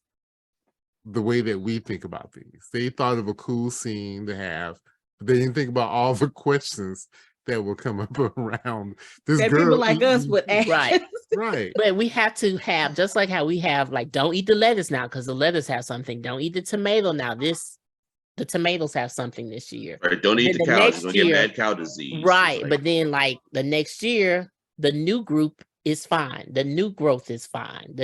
the way that we think about things. They thought of a cool scene to have, but they didn't think about all the questions that will come up around this That girl. people like us would ask. Right. Right. But we have to have, just like how we have, like, don't eat the lettuce now because the lettuce has something. Don't eat the tomato now. The tomatoes have something this year. Right, don't eat the cows. You're gonna get mad cow disease. Right. But then, like, the next year, the new group is fine. The new growth is fine.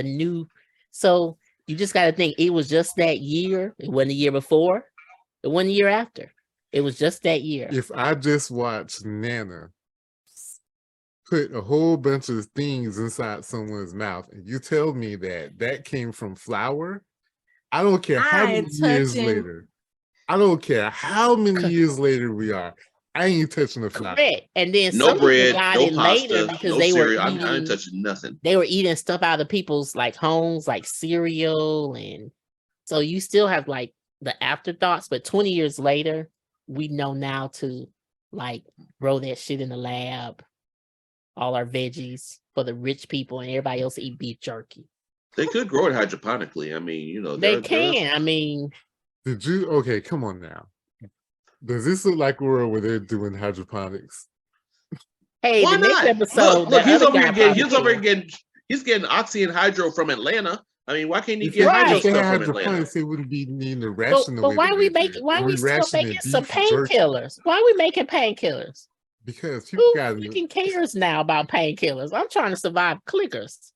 So you just got to think it was just that year. It wasn't the year before. It wasn't the year after. It was just that year. If I just watched Nana put a whole bunch of things inside someone's mouth, and you tell me that came from flour, I don't care how many years later. I don't care how many years later we are. I ain't touching the flour. Correct. And then no bread, got no it pasta, later because no they cereal. were eating, I ain't touching nothing. They were eating stuff out of people's like homes, like cereal, and so you still have like the afterthoughts. But 20 years later, we know now to like grow that shit in the lab. All our veggies for the rich people, and everybody else eat beef jerky. They could grow it hydroponically. I mean, you know, they can. I mean, did you? Okay, come on now. Does this look like a world where they're doing hydroponics? Hey, why the not? next episode, look, he's over here getting Oxy and Hydro from Atlanta. I mean, why can't he get hydro stuff from Atlanta? They wouldn't be needing the rational. But why we still making some painkillers? Why are we making painkillers? Because who fucking cares now about painkillers? I'm trying to survive clickers.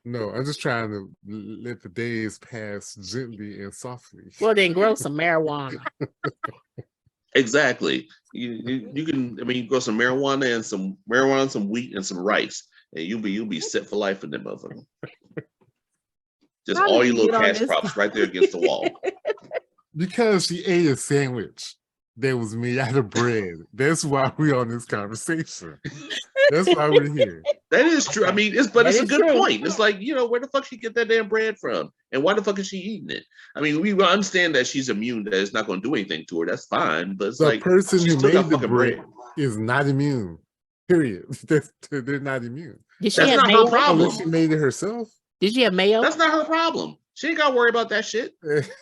No, I'm just trying to let the days pass gently and softly. Well, then grow some marijuana. Exactly. You can. I mean, you grow some marijuana and some wheat and some rice, and you'll be set for life in them motherfucker. Just all your little cash props right there against the wall. Because she ate a sandwich that was made out of bread. That's why we're on this conversation. That's why we're here. That is true. I mean, it's a good point. It's like, you know, where the fuck she get that damn bread from? And why the fuck is she eating it? I mean, we understand that she's immune, that it's not going to do anything to her. That's fine. But it's the like, person who made the bread is not immune. Period. They're not immune. That's not her problem. Unless she made it herself. Did you have mayo? That's not her problem. She ain't got to worry about that shit.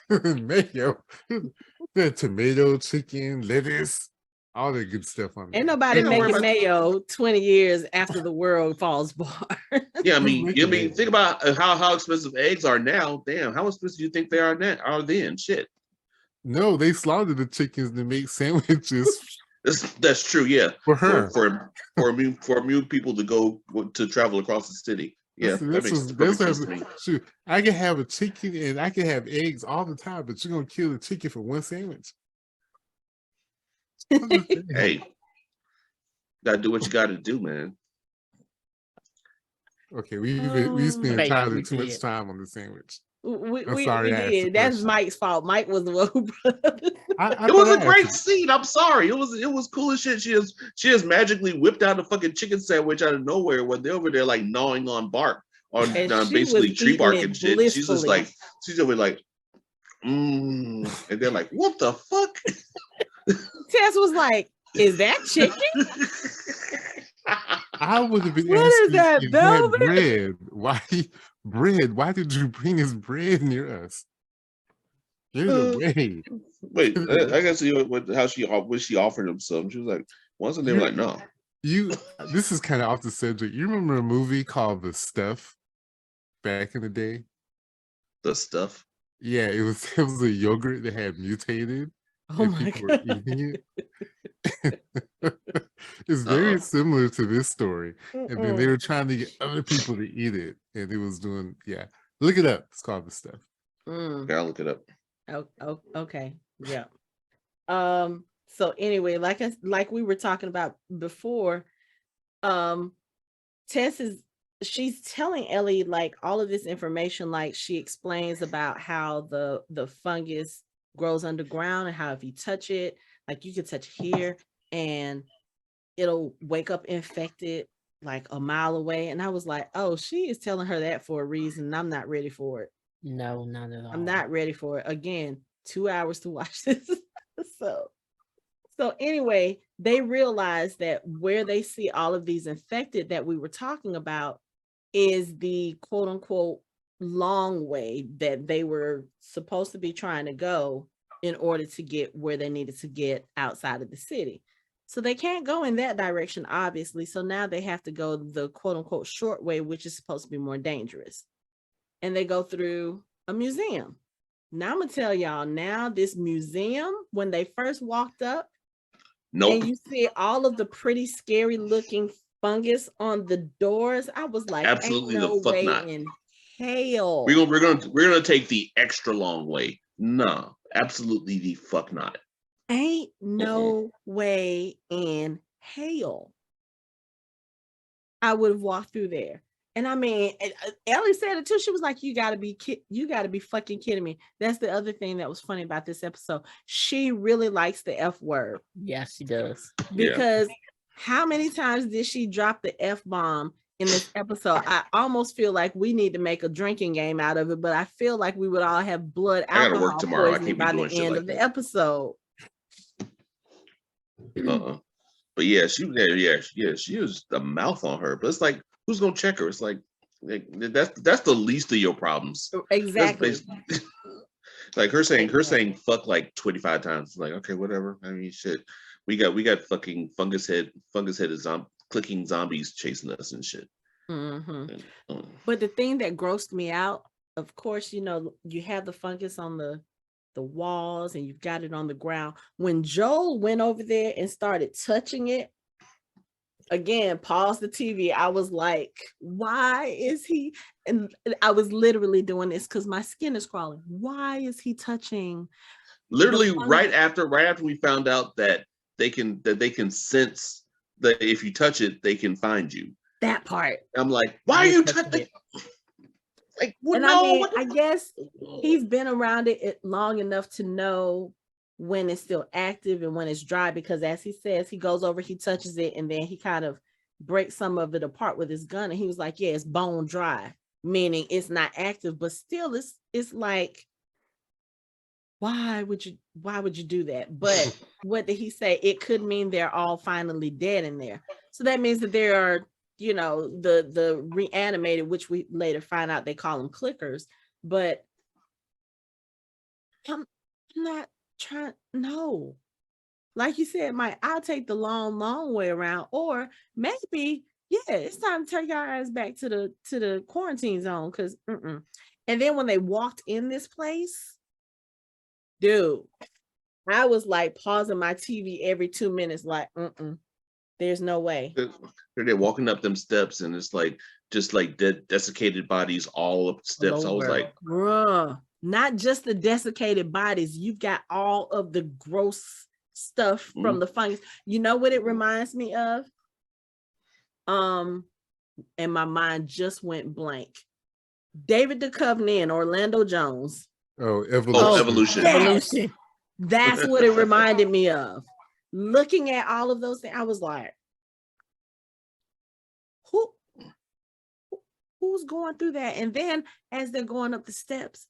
Mayo. The tomato, chicken, lettuce, all that good stuff on there. Ain't nobody making mayo 20 years after the world falls apart. Yeah, I mean, think about how expensive eggs are now. Damn, how expensive do you think they are now? Are then? Shit. No, they slaughtered the chickens to make sandwiches. That's true. Yeah, for her, for immune people to travel across the city. Yeah, that makes sense to me. Shoot, I can have a chicken and I can have eggs all the time, but you're gonna kill the chicken for one sandwich. Hey, gotta do what you gotta do, man. Okay, we spent entirely too much time on the sandwich. I'm sorry. We did. That's Mike's fault. Mike was the one who it was a great scene. I'm sorry. It was cool as shit. She has magically whipped out a fucking chicken sandwich out of nowhere when they're over there like gnawing on bark on basically tree bark and shit. She's just like over like, and they're like, what the fuck? Tess was like, is that chicken? I would have been what asking is that, if velvet? Bread. Why bread? Why did you bring this bread near us? There's a way. Wait, I gotta see how she offered him some. She was like, once and they were like, no. This is kind of off the subject. You remember a movie called The Stuff back in the day? The stuff. Yeah, it was it was a yogurt that had mutated Oh and my people were god. eating it. It's very Uh-uh. similar to this story. And then they Mm-mm. were trying to get other people to eat it. And it was doing, yeah. Look it up. It's called The Stuff. Mm. Gotta look it up. Oh, okay. Yeah. So anyway, like we were talking about before, Tess she's telling Ellie like all of this information, like she explains about how the fungus grows underground and how if you touch it, like you could touch here and it'll wake up infected like a mile away. And I was like, oh, she is telling her that for a reason. And I'm not ready for it. No, not at all. I'm not ready for it. Again, 2 hours to watch this. So anyway, they realize that where they see all of these infected that we were talking about is the quote unquote long way that they were supposed to be trying to go in order to get where they needed to get outside of the city. So they can't go in that direction, obviously. So now they have to go the quote unquote short way, which is supposed to be more dangerous. And they go through a museum. Now I'm gonna tell y'all, now this museum, when they first walked up, Nope. and you see all of the pretty scary looking fungus on the doors, I was like, Absolutely ain't no the fuck way not. in hell. We're gonna take the extra long way. No, absolutely the fuck not. Ain't no way in hell I would have walked through there. And I mean, Ellie said it too. She was like, you gotta be fucking kidding me. That's the other thing that was funny about this episode. She really likes the F word. Yes, she does. Because how many times did she drop the F-bomb in this episode? I almost feel like we need to make a drinking game out of it, but I feel like we would all have blood I gotta work alcohol tomorrow. I poisoning can't be by doing the shit end like of the that. episode. But yeah, she was the mouth on her. But it's like, who's gonna check her? It's like that's the least of your problems. Exactly. Like her saying fuck like 25 times. It's like, okay, whatever. I mean, shit. We got fucking fungus head clicking zombies chasing us and shit. Mm-hmm. But the thing that grossed me out, of course, you know, you have the fungus on the walls and you've got it on the ground. When Joel went over there and started touching it, again, pause the TV. I was like, why is he? And I was literally doing this because my skin is crawling. Why is he touching? Literally right after we found out that they can sense that if you touch it, they can find you. That part. I'm like, why are you touching it? Like, well, and no, I mean, I guess he's been around it long enough to know when it's still active and when it's dry, because as he says, he goes over, he touches it, and then he kind of breaks some of it apart with his gun. And he was like, yeah, it's bone dry, meaning it's not active, but still it's like, why would you do that? But what did he say? It could mean they're all finally dead in there. So that means that there are, you know, the reanimated, which we later find out they call them clickers. But I'm not trying. No, like you said, Mike, I'll take the long way around, or maybe it's time to take our ass back to the quarantine zone. Because and then when they walked in this place, dude, I was like pausing my TV every 2 minutes, like there's no way. They're walking up them steps, and it's like just like dead, desiccated bodies all up the steps. I was like, bruh, not just the desiccated bodies. You've got all of the gross stuff from the fungus. You know what it reminds me of? And my mind just went blank. David Duchovny and Orlando Jones. Oh, Evolution. Yes, that's what it reminded me of. Looking at all of those things, I was like, who's going through that? And then as they're going up the steps,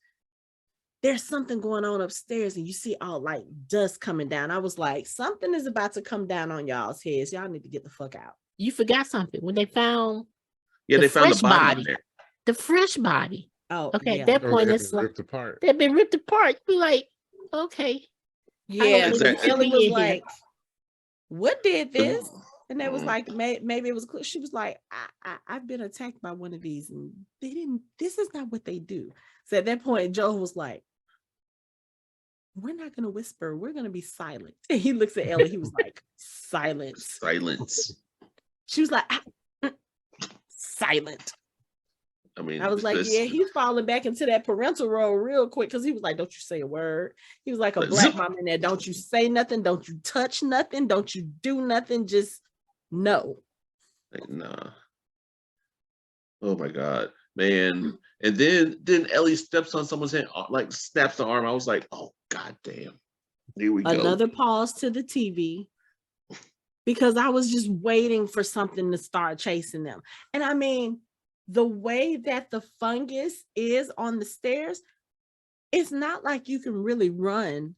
there's something going on upstairs, and you see all like dust coming down. I was like, something is about to come down on y'all's heads. Y'all need to get the fuck out. You forgot something when they found they found the body in there. The fresh body. Oh, okay. At that point, it's like ripped apart. They've been ripped apart. Be like, okay. Yeah, exactly. Ellie was like, what did this? And they was like, maybe it was. She was like, I've been attacked by one of these, and they didn't. This is not what they do. So at that point, Joel was like, "We're not gonna whisper. We're gonna be silent." And he looks at Ellie. He was like, "Silence." Silence. She was like, "Silent." I mean, I was like, because- yeah, he's falling back into that parental role real quick because he was like, don't you say a word. He was like a Like, black zip. mom in there. Don't you say nothing. Don't you touch nothing. Don't you do nothing. Just no. Like, nah. Oh my God, man. And then Ellie steps on someone's hand, like snaps the arm. I was like, oh God damn. Here we go. Another pause to the TV because I was just waiting for something to start chasing them. And I mean, the way that the fungus is on the stairs, it's not like you can really run.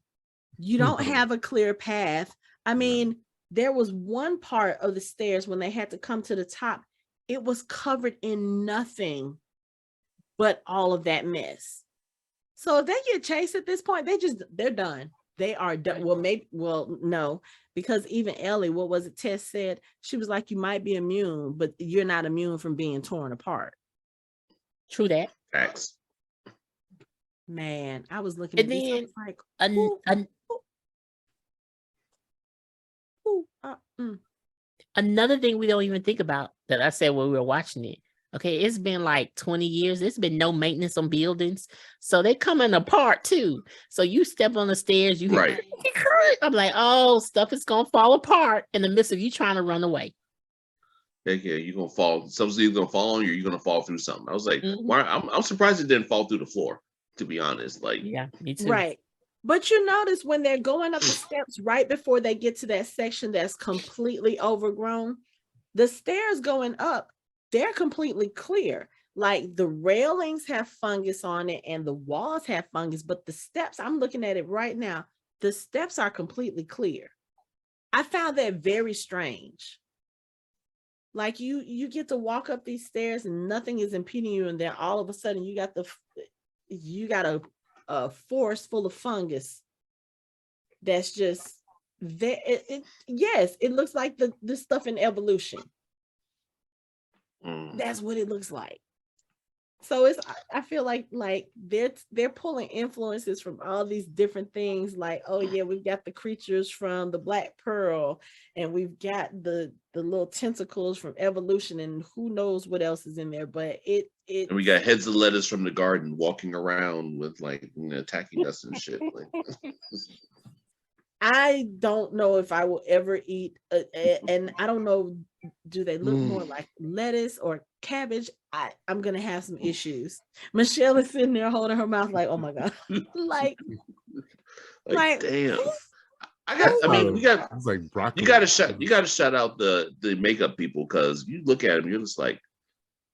You don't have a clear path. I mean, there was one part of the stairs when they had to come to the top, it was covered in nothing but all of that mess. So if they get chased at this point, they're done. They are done. Well, no, because even Ellie, what was it? Tess said, she was like, you might be immune, but you're not immune from being torn apart. True that. Facts. Man, I was looking at this. I was like, another thing we don't even think about that I said when we were watching it. Okay, it's been like 20 years. There's been no maintenance on buildings. So they coming apart too. So you step on the stairs, you hear, Right. I'm like, oh, stuff is gonna fall apart in the midst of you trying to run away. Yeah, you're gonna fall. Something's either gonna fall on you or you're gonna fall through something. I was like, Mhm. why? I'm surprised it didn't fall through the floor, to be honest. Like, Yeah, me too. right. But you notice when they're going up the steps right before they get to that section that's completely overgrown, the stairs going up, they're completely clear. Like the railings have fungus on it and the walls have fungus, but the steps, I'm looking at it right now, the steps are completely clear. I found that very strange. Like you get to walk up these stairs and nothing is impeding you, and then all of a sudden you got a forest full of fungus that's just there. Yes, it looks like the stuff in Evolution. That's what it looks like. So I feel like they're pulling influences from all these different things. Like, oh yeah, we've got the creatures from the Black Pearl, and we've got the little tentacles from Evolution, and who knows what else is in there. But it and we got heads of lettuce from the garden walking around with like attacking us and shit. Like, I don't know if I will ever eat, and I don't know, do they look more like lettuce or cabbage? I'm gonna have some issues. Michelle is sitting there holding her mouth like, oh my God, like damn. We got. It's like broccoli. You gotta shout out the makeup people, because you look at them, you're just like,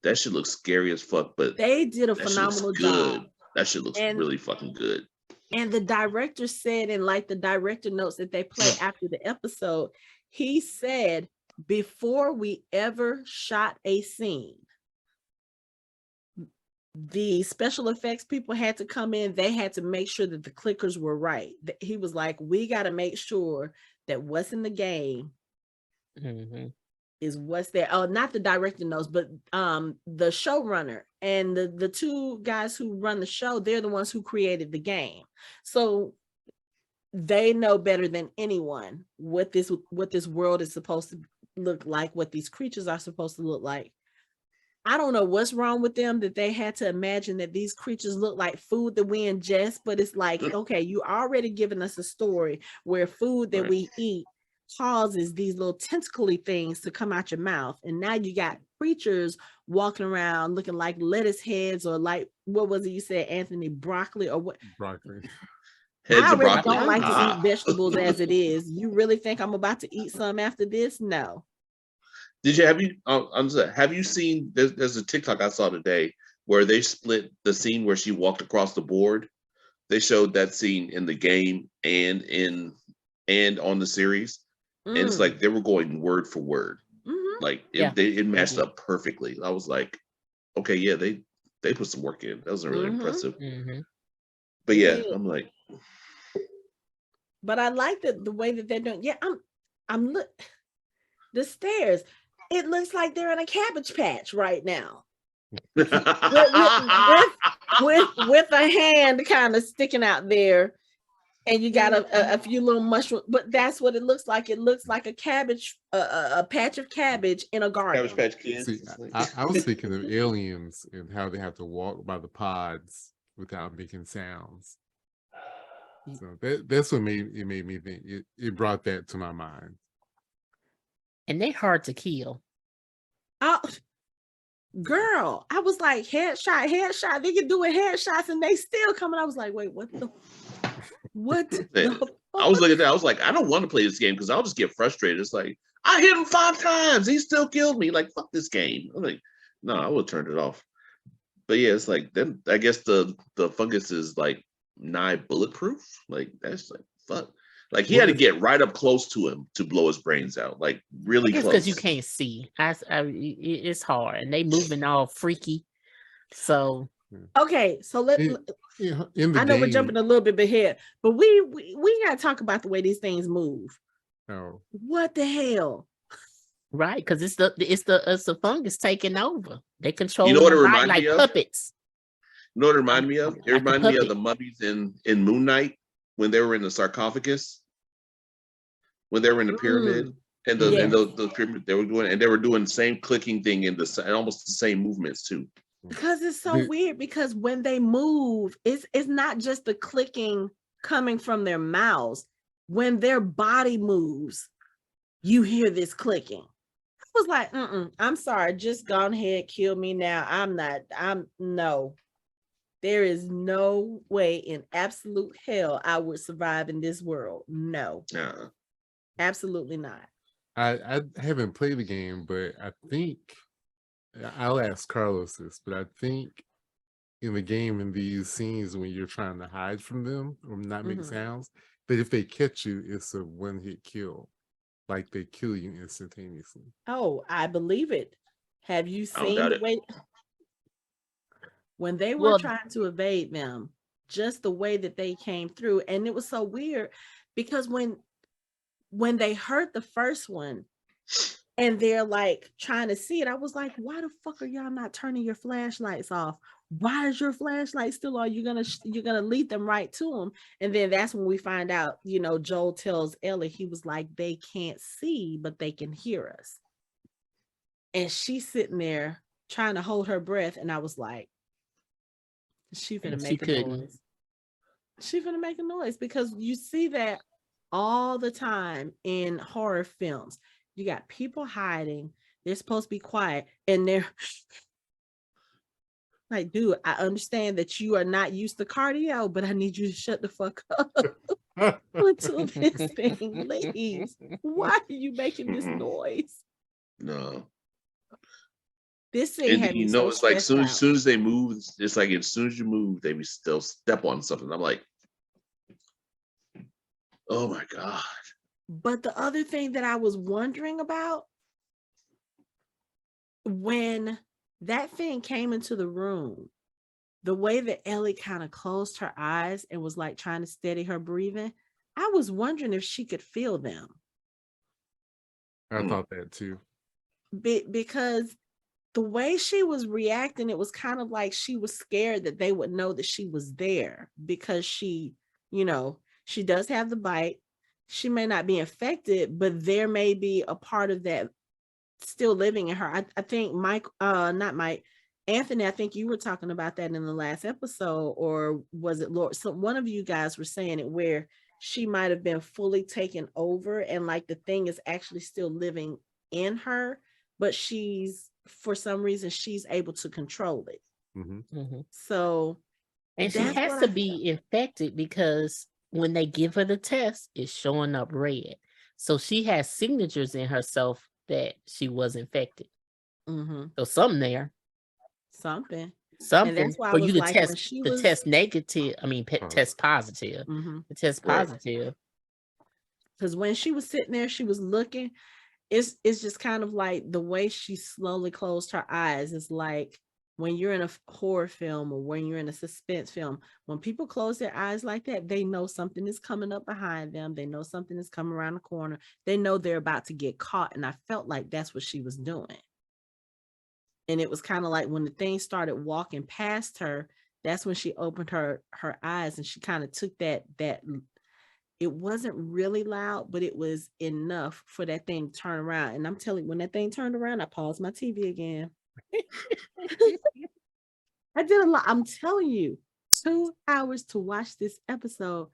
that shit looks scary as fuck. But they did a phenomenal job. That shit looks really fucking good. And the director said, in like the director notes that they play after the episode, he said, before we ever shot a scene, the special effects people had to come in. They had to make sure that the clickers were right. He was like, we got to make sure that what's in the game is what's there. Oh, not the director knows, but the showrunner and the two guys who run the show, they're the ones who created the game. So they know better than anyone what this world is supposed to look like, what these creatures are supposed to look like. I don't know what's wrong with them that they had to imagine that these creatures look like food that we ingest, but it's like, okay, you already given us a story where food that we eat causes these little tentacly things to come out your mouth, and now you got creatures walking around looking like lettuce heads, or like, what was it you said, Anthony, broccoli or what? Broccoli. Heads I of really broccoli. don't like to eat vegetables as it is. You really think I'm about to eat some after this? No. Have you seen, there's a TikTok I saw today where they split the scene where she walked across the board. They showed that scene in the game and on the series. And it's like they were going word for word. Like it matched up perfectly. I was like, okay, yeah, they put some work in. That was really impressive. But yeah, I'm like, but I like the way that they're doing. Yeah, the stairs. It looks like they're in a cabbage patch right now. with a hand kind of sticking out there, and you got a few little mushrooms, but that's what it looks like. It looks like a cabbage, a patch of cabbage in a garden. Cabbage Patch Kids. See, I was thinking of aliens and how they have to walk by the pods without making sounds. So that's what made me think. It brought that to my mind. And they're hard to kill. Oh, girl, I was like, headshot. They can do it headshots and they still coming. I was like, wait, what the I was looking at that. I was like, I don't want to play this game because I'll just get frustrated. It's like, I hit him 5 times. He still killed me. Like, fuck this game. I'm like, no, I would turn it off. But yeah, it's like, then I guess the fungus is like nigh bulletproof. Like, that's like, fuck. Like, he had to get right up close to him to blow his brains out. Like, really close. Because you can't see. It's hard. And they moving all freaky. So. Okay, so I know game, we're jumping a little bit ahead, but we gotta talk about the way these things move. Oh, what the hell? Right, because it's the fungus taking over. They control. You know what it reminds me of? Puppets. You know what it reminded me of? It reminded me of the mummies in Moon Knight when they were in the sarcophagus, when they were in the pyramid, and the pyramid they were doing the same clicking thing and almost the same movements too. Because it's so weird, because when they move, it's not just the clicking coming from their mouths. When their body moves, you hear this clicking. I was like, I'm sorry, just go ahead, kill me now. No. There is no way in absolute hell I would survive in this world. No. Absolutely not. I haven't played the game, but I think I'll ask Carlos this, but I think in the game, in these scenes when you're trying to hide from them or not make sounds, but if they catch you, it's a one-hit kill. Like, they kill you instantaneously. Oh, I believe it. Have you seen the way when they were trying to evade them, just the way that they came through? And it was so weird because when they heard the first one, and they're like trying to see it, I was like, why the fuck are y'all not turning your flashlights off? Why is your flashlight still on? You're gonna lead them right to them. And then that's when we find out, Joel tells Ellie, he was like, they can't see, but they can hear us. And she's sitting there trying to hold her breath. And I was like, she's gonna make a noise. She's gonna make a noise, because you see that all the time in horror films. You got people hiding. They're supposed to be quiet. And they're like, dude, I understand that you are not used to cardio, but I need you to shut the fuck up until this thing leaves. Why are you making this noise? No. This thing had me so it's like as soon as they move, it's like as soon as you move, they still step on something. I'm like, oh my God. But the other thing that I was wondering about, when that thing came into the room, the way that Ellie kind of closed her eyes and was like trying to steady her breathing, I was wondering if she could feel them. I thought that too. Because the way she was reacting, it was kind of like she was scared that they would know that she was there, because she does have the bite. She may not be infected, but there may be a part of that still living in her. I think Anthony, I think you were talking about that in the last episode, or was it Lord? So one of you guys were saying it, where she might have been fully taken over and like the thing is actually still living in her, but for some reason she's able to control it. So, and she has to be infected, because when they give her the test, it's showing up red. So she has signatures in herself that she was infected. So something there. Something. And that's why for you to test negative. I mean, test positive. The test positive. Because when she was sitting there, she was looking. It's just kind of like the way she slowly closed her eyes is like when you're in a horror film or when you're in a suspense film, when people close their eyes like that, they know something is coming up behind them. They know something is coming around the corner. They know they're about to get caught. And I felt like that's what she was doing. And it was kind of like when the thing started walking past her, that's when she opened her eyes and she kind of took that it wasn't really loud, but it was enough for that thing to turn around. And I'm telling you, when that thing turned around, I paused my TV again. I did a lot. I'm telling you, 2 hours to watch this episode.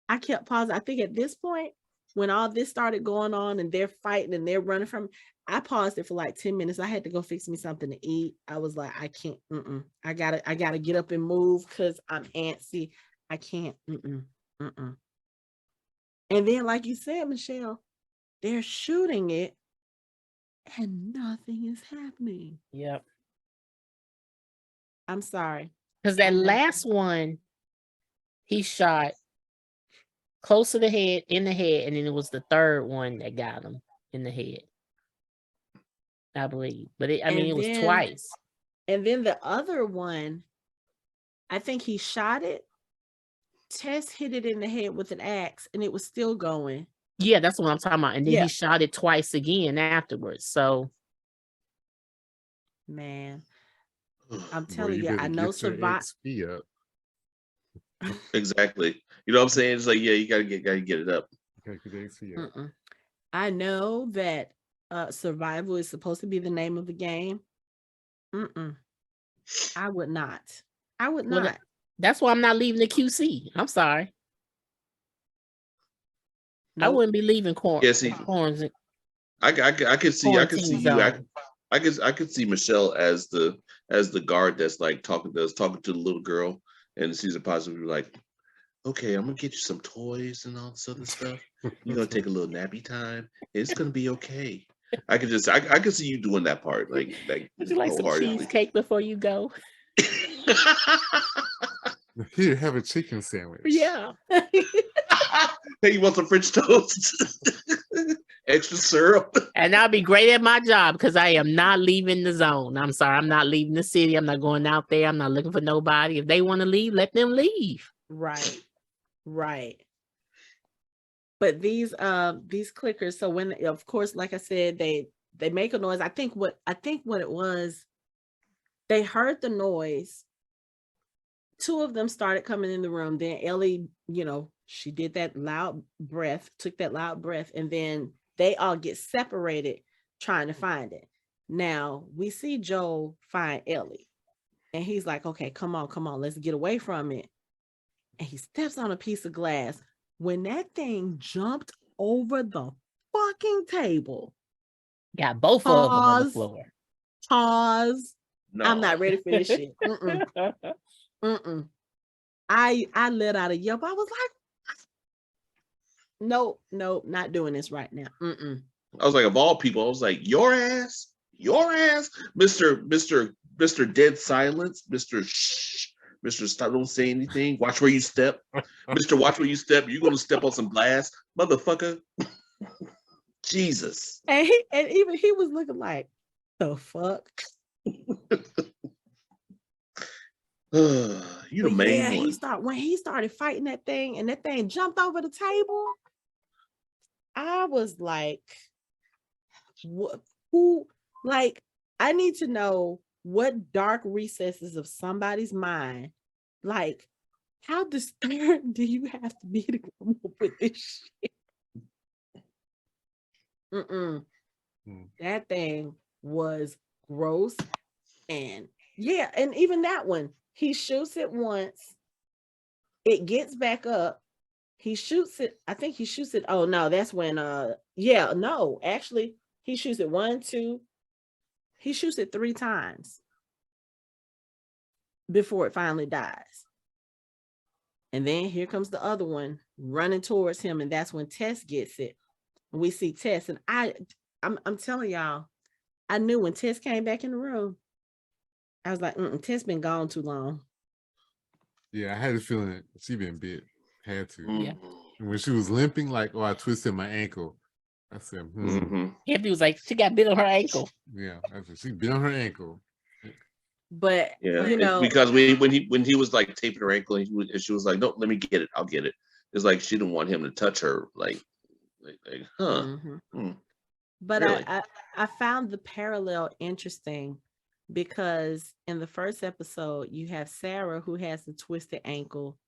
I kept pausing. I think at this point, when all this started going on and they're fighting and they're running from, I paused it for like 10 minutes. I had to go fix me something to eat. I was like, I can't, I gotta get up and move because I'm antsy. I can't, And then, like you said, Michelle, they're shooting it and nothing is happening. Yep. I'm sorry. Because that last one, he shot close to the head, in the head, and then it was the third one that got him in the head, I believe. But it was twice. And then the other one, I think he shot it. Tess hit it in the head with an axe and it was still going. Yeah, that's what I'm talking about. And then he shot it twice again afterwards. So, man, I'm telling you, I know XP up. Exactly. You know what I'm saying? It's like, yeah, you gotta get it up. I know that survival is supposed to be the name of the game. I would not. That's why I'm not leaving the QC. I'm sorry. Nope. I wouldn't be leaving corn. Yeah, see, I could see you. I could see Michelle as the guard that's like talking to the little girl and sees a positive like, okay, I'm gonna get you some toys and all this other stuff. You're gonna take a little nappy time. It's gonna be okay. I could see you doing that part, like would you like some cheesecake before you go? Here, have a chicken sandwich. Yeah. Hey, you want some French toast? Extra syrup. And I'll be great at my job because I am not leaving the zone. I'm sorry, I'm not leaving the city. I'm not going out there. I'm not looking for nobody. If they want to leave, let them leave. Right. But these clickers, so when, of course, like I said, they make a noise. I think what it was, they heard the noise. 2 of them started coming in the room. Then Ellie, she did that loud breath, took that loud breath, and then they all get separated trying to find it. Now we see Joel find Ellie and he's like, okay, come on, let's get away from it. And he steps on a piece of glass. When that thing jumped over the fucking table. Got both of them on the floor. Pause. No. I'm not ready for this shit. I let out a yelp. I was like, no, not doing this right now. I was like, of all people, I was like, your ass, Mr. Dead Silence, Mr. Shh, Mr. Stop, don't say anything. Watch where you step, Mr. Watch where you step. You're gonna step on some glass, motherfucker. Jesus. And even he was looking like, the fuck. You the main one. When he started fighting that thing and that thing jumped over the table, I was like, I need to know what dark recesses of somebody's mind, like, how disturbed do you have to be to come up with this shit? That thing was gross. And yeah, and even that one, he shoots it once, it gets back up, he shoots it, I think he shoots it, oh no, that's when actually he shoots it 1, 2, he shoots it 3 times before it finally dies. And then here comes the other one running towards him, and that's when Tess gets it. We see Tess, and I'm telling y'all, I knew when Tess came back in the room, I was like, Tess been gone too long. Yeah, I had a feeling she been bit. Had to. Yeah. And when she was limping, like, I twisted my ankle. I said, Anthony was like, she got bit on her ankle. Yeah, she bit on her ankle. But Yeah, you know, because when he was like taping her ankle, and she was like, "No, let me get it. I'll get it." It's like she didn't want him to touch her. Huh? mhm. Hmm, But really? I found the parallel interesting because in the first episode you have Sarah who has the twisted ankle,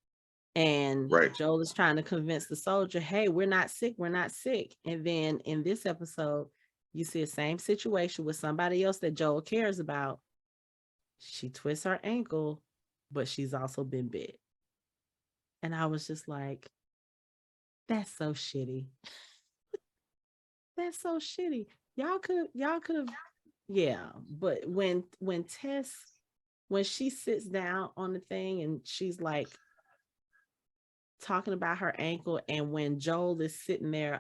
and Right. Joel is trying to convince the soldier, "Hey, we're not sick, we're not sick." And then in this episode, you see the same situation with somebody else that Joel cares about. She twists her ankle, but she's also been bit. And I was just like, that's so shitty. That's so shitty. Y'all could have, yeah. But when Tess, when she sits down on the thing and she's like talking about her ankle, and when Joel is sitting there,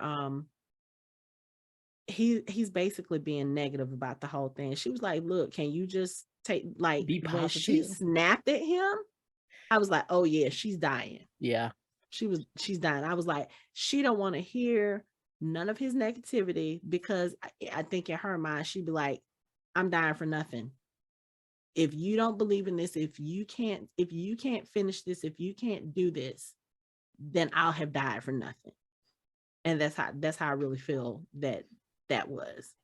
he's basically being negative about the whole thing. She was like, "Look, can you just take like Be when she positive. snapped at him?" I was like, "Oh yeah, she's dying. Yeah. She's dying." I was like, she don't want to hear none of his negativity because I think in her mind she'd be like, "I'm dying for nothing. If you don't believe in this, if you can't finish this, if you can't do this, then I'll have died for nothing." And that's how I really feel that was.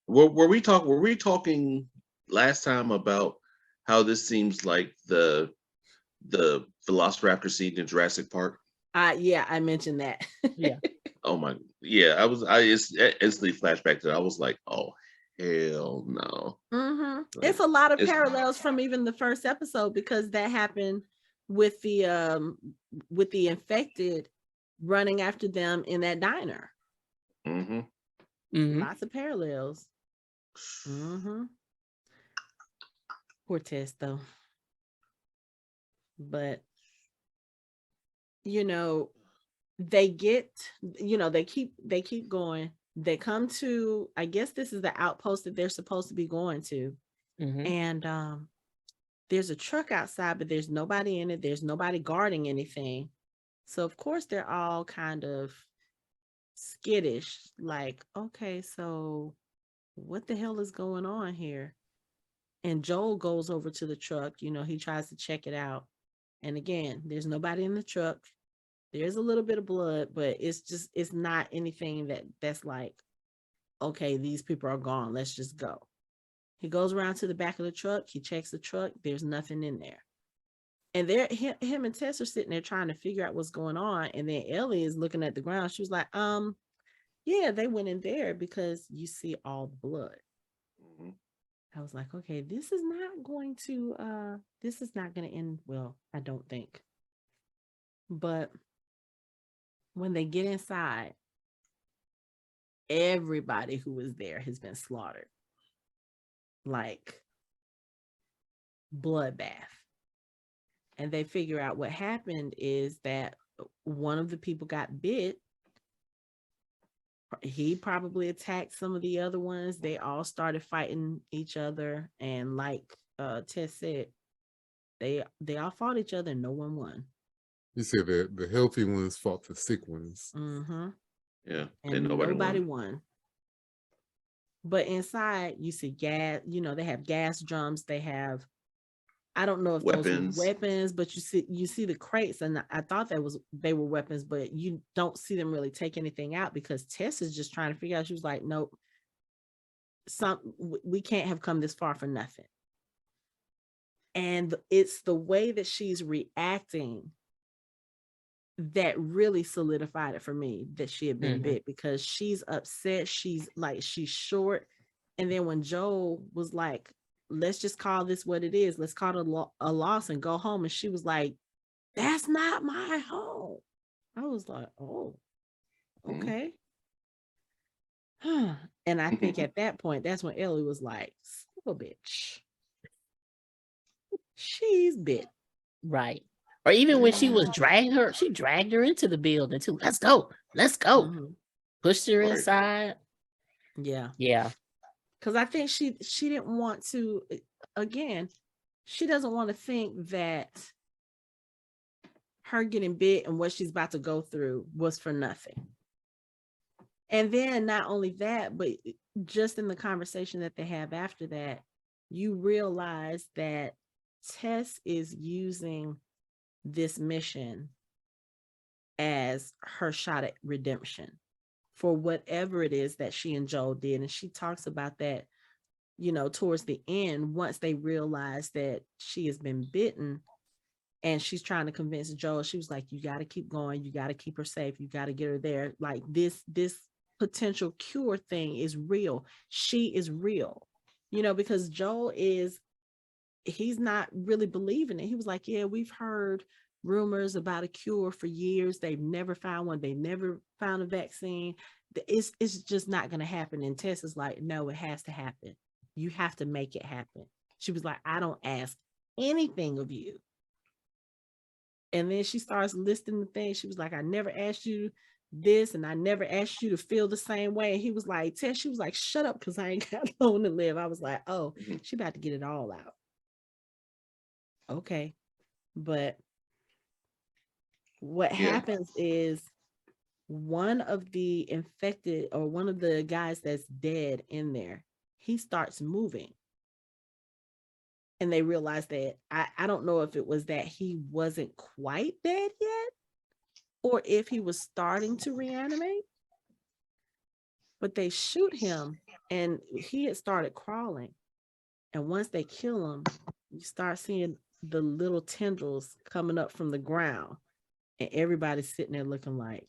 Were we talking last time about how this seems like the Velociraptor scene in Jurassic Park? Yeah, I mentioned that. Yeah. Oh my, yeah. I instantly flashback to that. I was like, oh hell no. It's Like, a lot of it's parallels from even the first episode because that happened with the infected running after them in that diner. mm-hmm. Lots of parallels. Poor Tess though. But you know, they get, they keep going. They come to, I guess this is the outpost that they're supposed to be going to. And there's a truck outside, but there's nobody in it. There's nobody guarding anything. So of course they're all kind of skittish, like, okay, so what the hell is going on here? And Joel goes over to the truck, he tries to check it out. And again, there's nobody in the truck. There's a little bit of blood, but it's not anything that's like, okay, these people are gone. Let's just go. He goes around to the back of the truck. He checks the truck. There's nothing in there. And him and Tess are sitting there trying to figure out what's going on. And then Ellie is looking at the ground. She was like, yeah, they went in there because you see all the blood. Mm-hmm. I was like, okay, this is not going to end well, I don't think. But when they get inside, everybody who was there has been slaughtered. Like bloodbath. And they figure out what happened is that one of the people got bit. He probably attacked some of the other ones. They all started fighting each other. And like Tess said, they all fought each other and no one won. You said that the healthy ones fought the sick ones. Yeah, and nobody won. But inside, you see gas. They have gas drums. They have, I don't know if weapons. those were weapons, but you see the crates, and I thought they were weapons, but you don't see them really take anything out because Tess is just trying to figure out. She was like, nope, we can't have come this far for nothing. And it's the way that she's reacting that really solidified it for me that she had been bit, because she's upset. She's short. And then when Joel was like, let's just call this what it is. Let's call it a loss and go home. And she was like, that's not my home. I was like, oh, okay. And I think at that point, that's when Ellie was like, son of a bitch. She's bit. Right. Or even when she was dragging her, she dragged her into the building too. Let's go. Pushed her inside. Yeah. Yeah. Because I think she didn't want to, again, she doesn't want to think that her getting bit and what she's about to go through was for nothing. And then not only that, but just in the conversation that they have after that, you realize that Tess is using this mission as her shot at redemption for whatever it is that she and Joel did. And she talks about that, towards the end, once they realize that she has been bitten and she's trying to convince Joel, she was like, you got to keep going. You got to keep her safe. You got to get her there. Like this potential cure thing is real. She is real, because Joel he's not really believing it. He was like, yeah, we've heard rumors about a cure for years. They've never found one. They never found a vaccine. It's just not going to happen. And Tess is like, no, it has to happen. You have to make it happen. She was like, I don't ask anything of you. And then she starts listing the things. She was like, I never asked you this, and I never asked you to feel the same way. And he was like, Tess, she was like, shut up, because I ain't got long to live. I was like, oh, she about to get it all out. Okay. But what happens is one of the infected, or one of the guys that's dead in there, he starts moving. And they realize that, I don't know if it was that he wasn't quite dead yet, or if he was starting to reanimate, but they shoot him and he had started crawling. And once they kill him, you start seeing the little tendrils coming up from the ground, and everybody's sitting there looking like,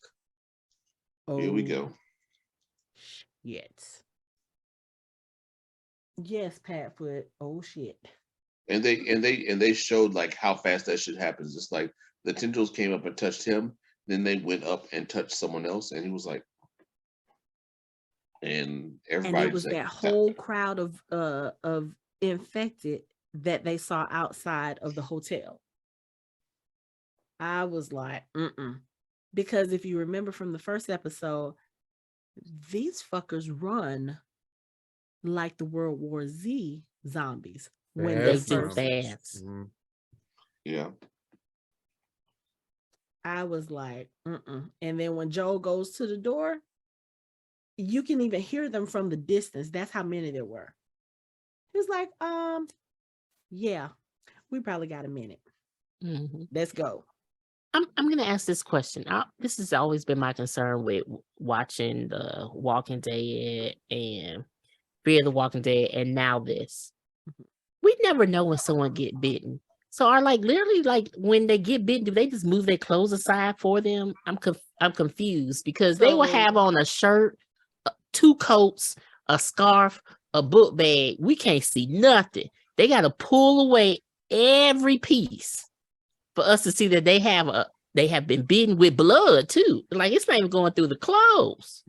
oh, here we go. Shit. Yes, Patfoot. Oh shit. And they showed like how fast that shit happens. It's like the tendrils came up and touched him, then they went up and touched someone else, and he was like, and everybody. And it was like, that whole crowd of infected that they saw outside of the hotel. I was like, because if you remember from the first episode, these fuckers run like the World War Z zombies when they do first. fast. Yeah. I was like, And then when Joel goes to the door, you can even hear them from the distance. That's how many there were. He was like, yeah, we probably got a minute. Let's go. I'm going to ask this question. This has always been my concern with watching The Walking Dead and Fear the Walking Dead, and now this. We never know when someone get bitten. So are like literally like when they get bitten, do they just move their clothes aside for them? I'm confused, because they will have on a shirt, 2 coats, a scarf, a book bag. We can't see nothing. They got to pull away every piece for us to see that they have been bitten with blood too. Like it's not even going through the clothes.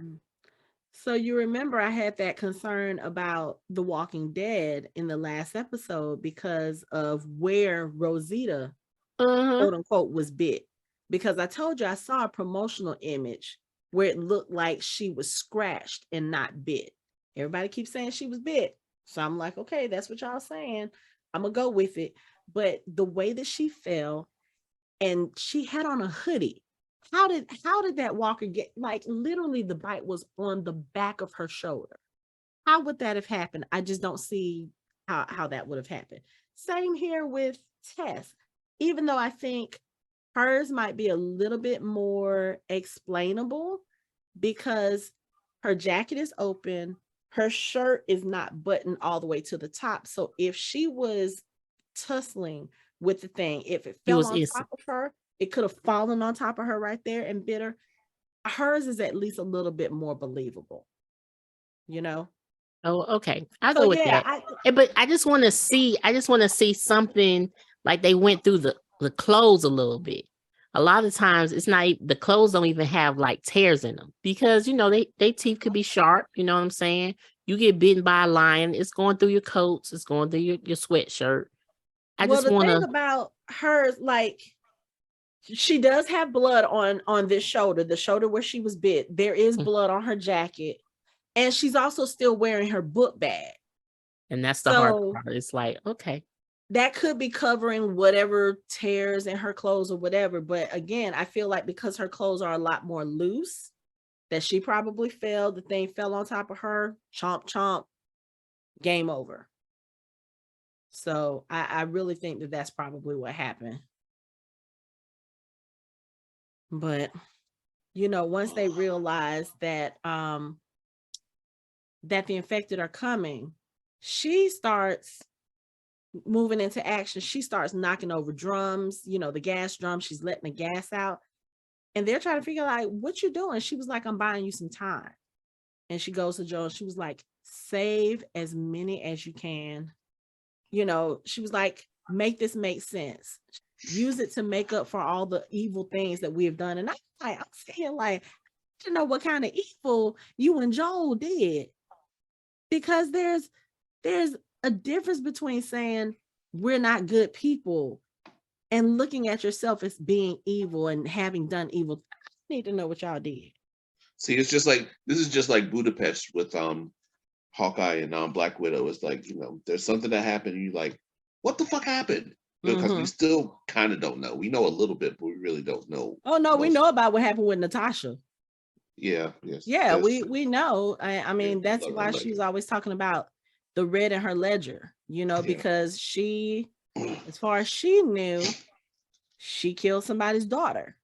So you remember I had that concern about The Walking Dead in the last episode because of where Rosita, quote unquote, was bit. Because I told you I saw a promotional image where it looked like she was scratched and not bit. Everybody keeps saying she was bit. So I'm like, okay, that's what y'all saying. I'm going to go with it. But the way that she fell, and she had on a hoodie. How did that walker get, like, literally the bite was on the back of her shoulder? How would that have happened? I just don't see how that would have happened. Same here with Tess. Even though I think hers might be a little bit more explainable because her jacket is open, her shirt is not buttoned all the way to the top. So if she was tussling with the thing, if it fell on top of her, it could have fallen on top of her right there and bit her. Hers is at least a little bit more believable, Oh, okay. I'll go with that. But I just want to see something like they went through the clothes a little bit. A lot of times it's not, the clothes don't even have like tears in them because, they teeth could be sharp. You know what I'm saying? You get bitten by a lion, it's going through your coats, it's going through your sweatshirt. The thing about hers, like, she does have blood on this shoulder, the shoulder where she was bit. There is blood on her jacket, and she's also still wearing her book bag. And that's the hard part. It's like, okay, that could be covering whatever tears in her clothes or whatever. But again, I feel like because her clothes are a lot more loose, that she probably fell. The thing fell on top of her. Chomp, chomp. Game over. So I really think that that's probably what happened. But, you know, once they realize that that the infected are coming, she starts moving into action. She starts knocking over drums, you know, the gas drum. She's letting the gas out. And they're trying to figure out, like, what you doing? She was like, I'm buying you some time. And she goes to Joel and she was like, save as many as you can. You know, she was like, make this make sense. Use it to make up for all the evil things that we have done. And I'm saying, like, you know what kind of evil you and Joel did. Because there's a difference between saying we're not good people and looking at yourself as being evil and having done evil. I need to know what y'all did. See, it's just like, this is just like Budapest with Hawkeye and Black Widow. It's like, you know, there's something that happened and you're like, what the fuck happened? Because we still kind of don't know. We know a little bit, but we really don't know. Oh no, we know about what happened with Natasha. Yeah, yes. Yeah, we know. I mean, yeah, that's why she was always talking about the red in her ledger, you know, because she, as far as she knew, she killed somebody's daughter.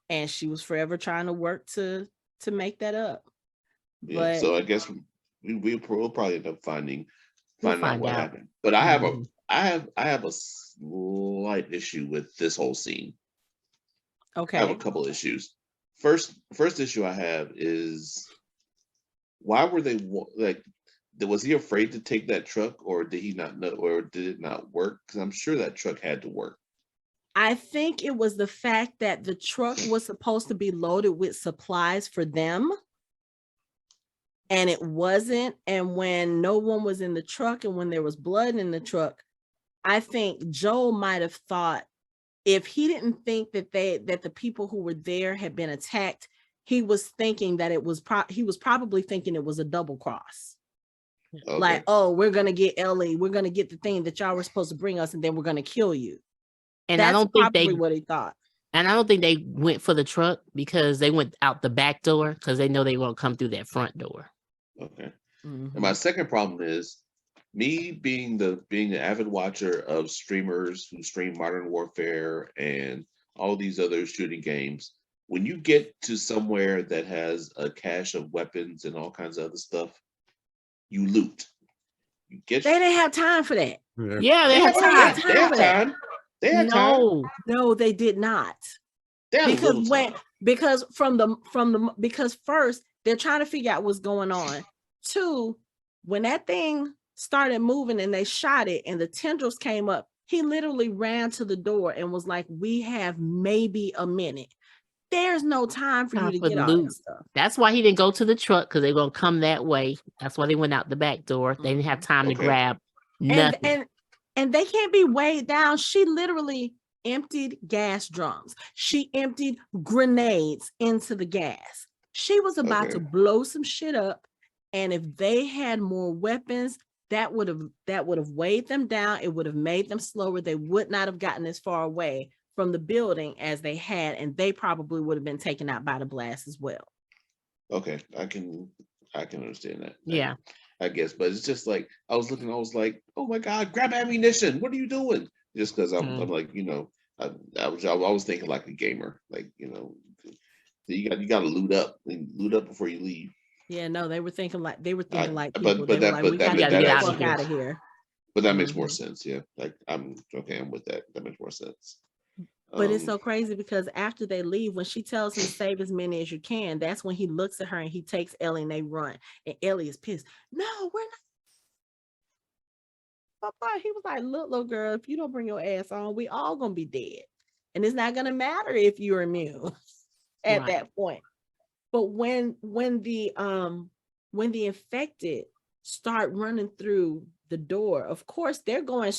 And she was forever trying to work to make that up. Yeah, But so I guess we'll probably end up finding out what happened. But I have a slight issue with this whole scene. Okay. I have a couple issues. First issue I have is, why were they like? Was he afraid to take that truck, or did he not know, or did it not work? Because I'm sure that truck had to work. I think it was the fact that the truck was supposed to be loaded with supplies for them, and it wasn't. And when no one was in the truck, and when there was blood in the truck, I think Joel might have thought, if he didn't think that the people who were there had been attacked, he was thinking that he was probably thinking it was a double cross. Okay. Like, oh, we're gonna get Ellie, we're gonna get the thing that y'all were supposed to bring us, and then we're gonna kill you. And that's I don't think probably what he thought. And I don't think they went for the truck because they went out the back door because they know they won't come through that front door. Okay. And my second problem is, me being an avid watcher of streamers who stream Modern Warfare and all these other shooting games, when you get to somewhere that has a cache of weapons and all kinds of other stuff, you loot. They didn't have time for that. Yeah, they had time. They had time. They had time. No, they did not. Because first they're trying to figure out what's going on. Two, when that thing started moving and they shot it and the tendrils came up, he literally ran to the door and was like, we have maybe a minute. There's no time for you to get all that stuff. That's why he didn't go to the truck, because they're going to come that way. That's why they went out the back door. They didn't have time to grab nothing. And they can't be weighed down. She literally emptied gas drums. She emptied grenades into the gas. She was about to blow some shit up. And if they had more weapons, that would have weighed them down. It would have made them slower. They would not have gotten as far away from the building as they had, and they probably would have been taken out by the blast as well. Okay, I can understand that. Yeah, I guess, but it's just like, I was like, oh my God, grab ammunition! What are you doing? Just because I'm like, you know, I was thinking like a gamer, like, you know, you got to loot up before you leave. Yeah, no, they were thinking like people. We got to get out of here. But that makes more sense. Yeah, like I'm with that. That makes more sense. But it's so crazy because after they leave, when she tells him save as many as you can, that's when he looks at her and he takes Ellie and they run. And Ellie is pissed. No, we're not. Papa, he was like, look, little girl, if you don't bring your ass on, we all gonna be dead. And it's not gonna matter if you're immune at that point. But when the infected start running through the door, of course they're going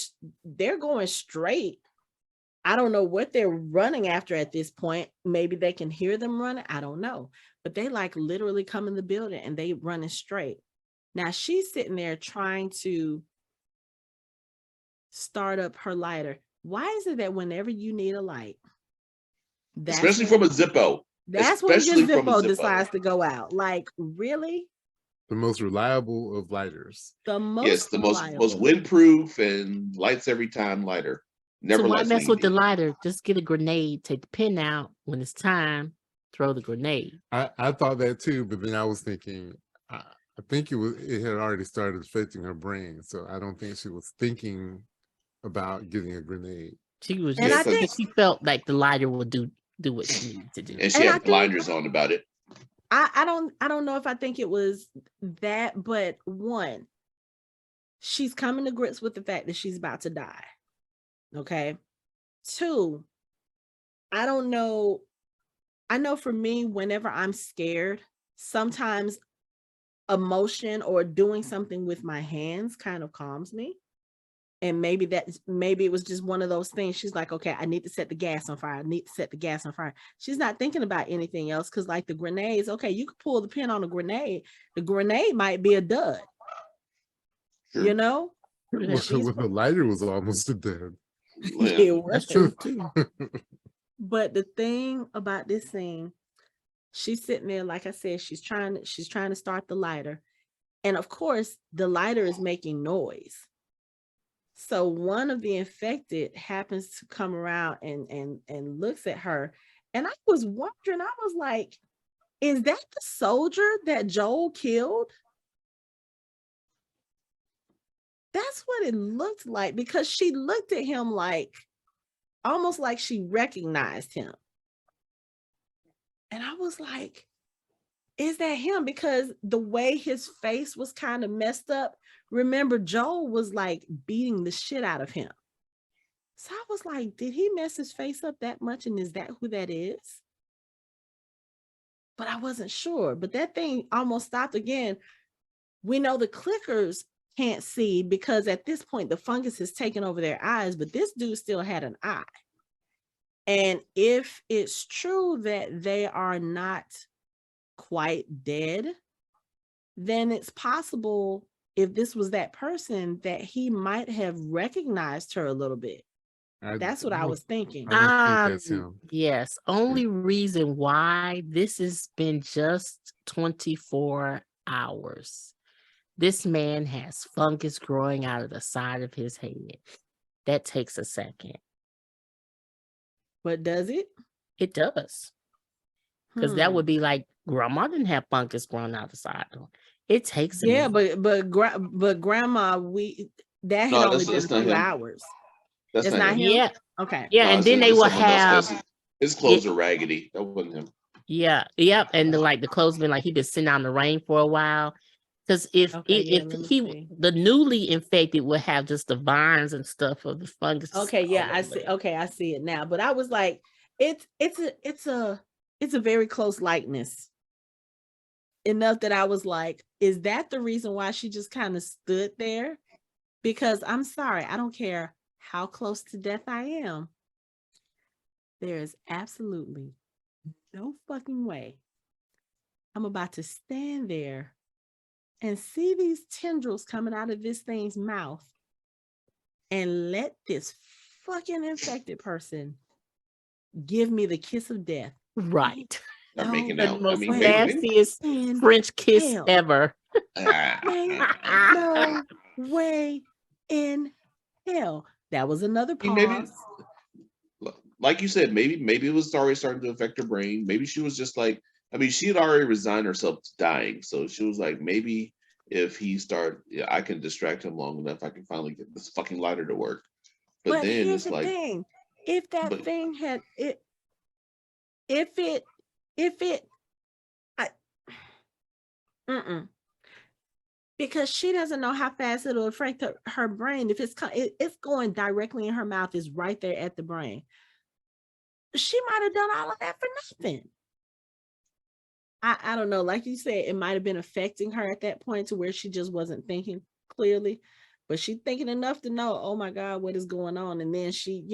straight. I don't know what they're running after at this point. Maybe they can hear them running. I don't know. But they like literally come in the building and they running straight. Now she's sitting there trying to start up her lighter. Why is it that whenever you need a light, especially from a Zippo, That's when your especially from a Zippo Zippo. decides to go out. Like, really? The most reliable of lighters. The most Yes, the most reliable. windproof and lights every time lighter. Never So why lights mess when with you the need it. lighter? Just get a grenade, take the pin out. When it's time, throw the grenade. I thought that too, but then I was thinking, I think it had already started affecting her brain, so I don't think she was thinking about getting a grenade. She was And just I think she felt like the lighter would do what she needed to do. And she And I had think- blinders on about it. I don't know if I think it was that, but one, she's coming to grips with the fact that she's about to die. Okay. Two, I don't know. I know for me, whenever I'm scared, sometimes emotion or doing something with my hands kind of calms me. And maybe it was just one of those things. She's like, okay, I need to set the gas on fire. I need to set the gas on fire. She's not thinking about anything else because, like the grenades, okay, you could pull the pin on a grenade. The grenade might be a dud, Sure. you know? Well, she's- the lighter was almost dead. Yeah. It That's was. true too. But the thing about this scene, she's sitting there, like I said, she's trying to start the lighter. And of course, the lighter is making noise. So one of the infected happens to come around and looks at her. And I was wondering, I was like, is that the soldier that Joel killed? That's what it looked like, because she looked at him like, almost like she recognized him. And I was like, is that him? Because the way his face was kind of messed up. Remember, Joel was like beating the shit out of him. So I was like, did he mess his face up that much? And is that who that is? But I wasn't sure. But that thing almost stopped again. We know the clickers can't see because at this point, the fungus has taken over their eyes, but this dude still had an eye. And if it's true that they are not quite dead, then it's possible, if this was that person, that he might have recognized her a little bit. That's what I was thinking. I don't think that's him. Yes. Only reason why this has been just 24 hours. This man has fungus growing out of the side of his head. That takes a second. But does it? It does. Because that would be like, grandma didn't have fungus growing out the side. It takes a minute. but grandma, that had only been a few hours. That's It's not him. him? Yeah. Okay. Yeah, No, and it's then they will someone else, have 'cause his clothes are raggedy. That wasn't him. Yeah, yep. And the clothes been like he been sitting out in the rain for a while. Because if Okay, yeah, if let me he see. the newly infected would have just the vines and stuff of the fungus. Okay, yeah, all I over see. it. Okay, I see it now. But I was like, it's a very close likeness. Enough that I was like, is that the reason why she just kind of stood there? Because I'm sorry, I don't care how close to death I am. There is absolutely no fucking way I'm about to stand there and see these tendrils coming out of this thing's mouth and let this fucking infected person give me the kiss of death. Right. They're No, making The out. most maybe- nastiest in French kiss hell. ever. No way in hell. That was another I mean, maybe, pause. like you said, maybe it was already starting to affect her brain. Maybe she was just like, I mean, she had already resigned herself to dying, so she was like, maybe if he I can distract him long enough, I can finally get this fucking lighter to work. But then here's it's the like, thing. If that but- thing had it, because she doesn't know how fast it'll affect her brain. If it's going directly in her mouth, is right there at the brain. She might have done all of that for nothing. I don't know. Like you said, it might have been affecting her at that point to where she just wasn't thinking clearly, but she's thinking enough to know, oh my God, what is going on? And then she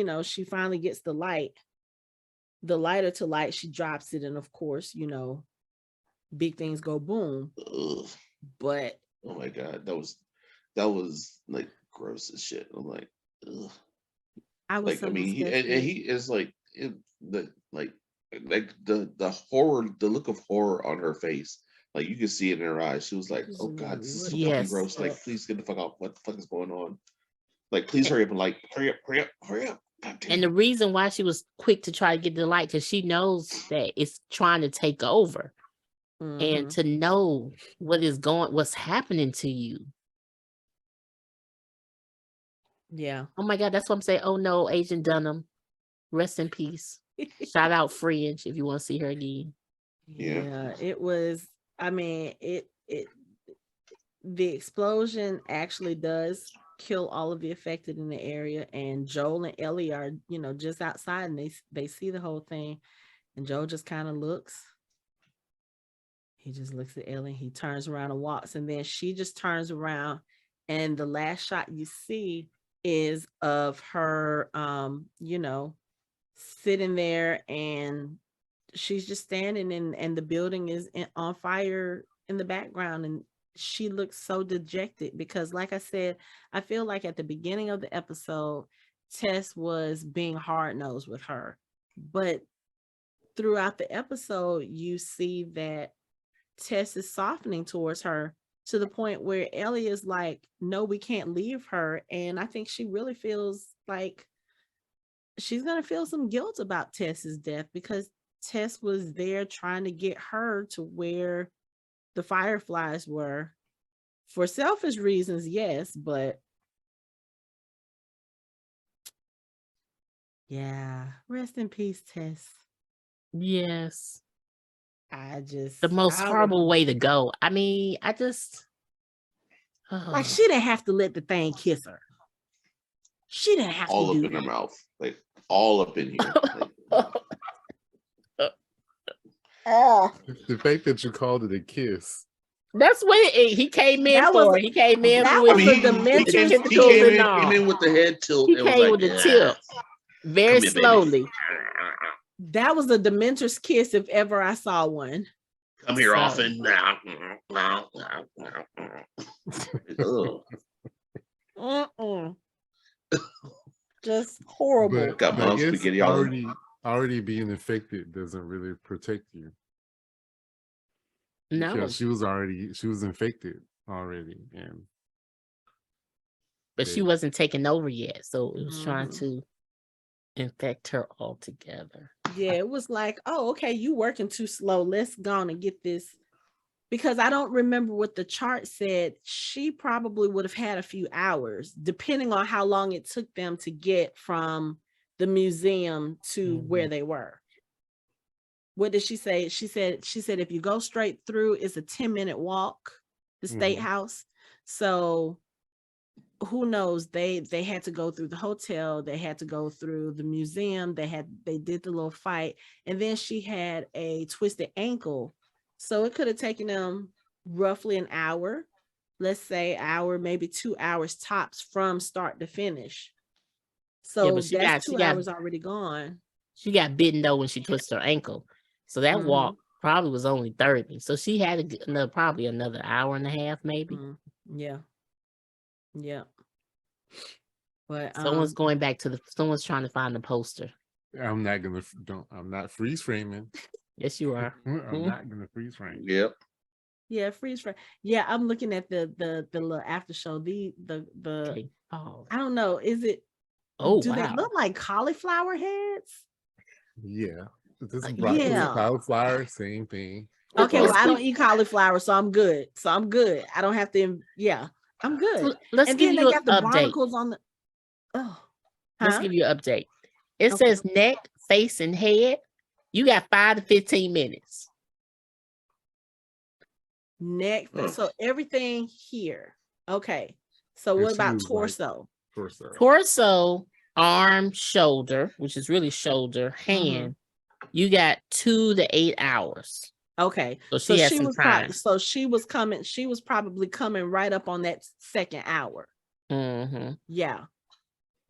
finally gets the lighter to light, she drops it. And of course, big things go boom. Ugh. But Oh my God, that was like gross as shit. I'm like, ugh. I was Like, so I mean, he disgusted. is like, like the horror, the look of horror on her face. Like you could see it in her eyes. She was like, Just "Oh God, this is so looking fucking Yes. gross! Like, up. please get the fuck out! What the fuck is going on? Like, please hurry up and like, hurry up, hurry up, hurry up! God damn!" And the reason why she was quick to try to get the light, because she knows that it's trying to take over. And Mhm. to know what's happening to you. Yeah. Oh my God, that's what I'm saying. Oh no, Agent Dunham. Rest in peace. Shout out Fringe if you want to see her again. Yeah, it was. I mean, the explosion actually does kill all of the affected in the area, and Joel and Ellie are, just outside, and they see the whole thing, and Joel just kind of looks. He just looks at Ellie. He turns around and walks, and then she just turns around, and the last shot you see is of her, sitting there, and she's just standing, and the building is on fire in the background, and she looks so dejected because, like I said, I feel like at the beginning of the episode, Tess was being hard-nosed with her, but throughout the episode you see that Tess is softening towards her to the point where Ellie is like, no, we can't leave her. And I think she really feels like she's going to feel some guilt about Tess's death because Tess was there trying to get her to where the Fireflies were for selfish reasons, yes, but yeah, rest in peace, Tess. Yes. The most I horrible way to go. I mean, I just like she didn't have to let the thing kiss her. She didn't have all to up do in her that. mouth, like all up in here. The fact that you called it a kiss. That's what he came in That for. was- He came in that with was I a mean, he Dementor's came tentacles and in, all. came in with the head tilt. He and was came like, with the "Yeah, tilt. Very come here, baby." slowly. That was a Dementor's kiss if ever I saw one. Come here So- often now. Mm-mm. Just horrible. But Got I mom's guess spaghetti all already being infected doesn't really protect you. No. Because she was infected already. And But she Yeah. wasn't taking over yet. So it was trying Mhm. to infect her altogether. Yeah, it was like, oh, okay, you working too slow. Let's go on and get this. Because I don't remember what the chart said. She probably would have had a few hours, depending on how long it took them to get from the museum to where they were. What did she say? She said if you go straight through, it's a 10-minute walk, the state house. So who knows? They had to go through the hotel, they had to go through the museum, they did the little fight, and then she had a twisted ankle. So it could have taken them roughly an hour, let's say hour, maybe 2 hours tops from start to finish. So but she that's got- 2 hours already gone. She got bitten though when she twisted her ankle. So that Mhm. walk probably was only 30. So she had probably another hour and a half, maybe. Yeah. But Someone's going back to someone's trying to find the poster. I'm not freeze framing. Yes, you are. I'm not gonna freeze frame. Yep. yeah, freeze frame. Yeah, I'm looking at the little after show. The Okay. Oh, I don't know. Is it? oh Do wow. they look like cauliflower heads? Yeah. This Yeah. broccoli, Yeah. cauliflower, same thing. Okay, well, I Let's don't eat cauliflower, so I'm good. I don't have to. Yeah, I'm good. Let's And give then they you got an the update. barnacles on the. Oh, Let's huh? give you an update. It Okay. says neck, face, and head. You got 5 to 15 minutes. Neck. Oh. So everything here. Okay. So It what about seems like- torso? Torso, arm, shoulder, which is really shoulder, hand. You got 2 to 8 hours. Okay. So So she has she some was time. she was coming. She was probably coming right up on that second hour. Yeah.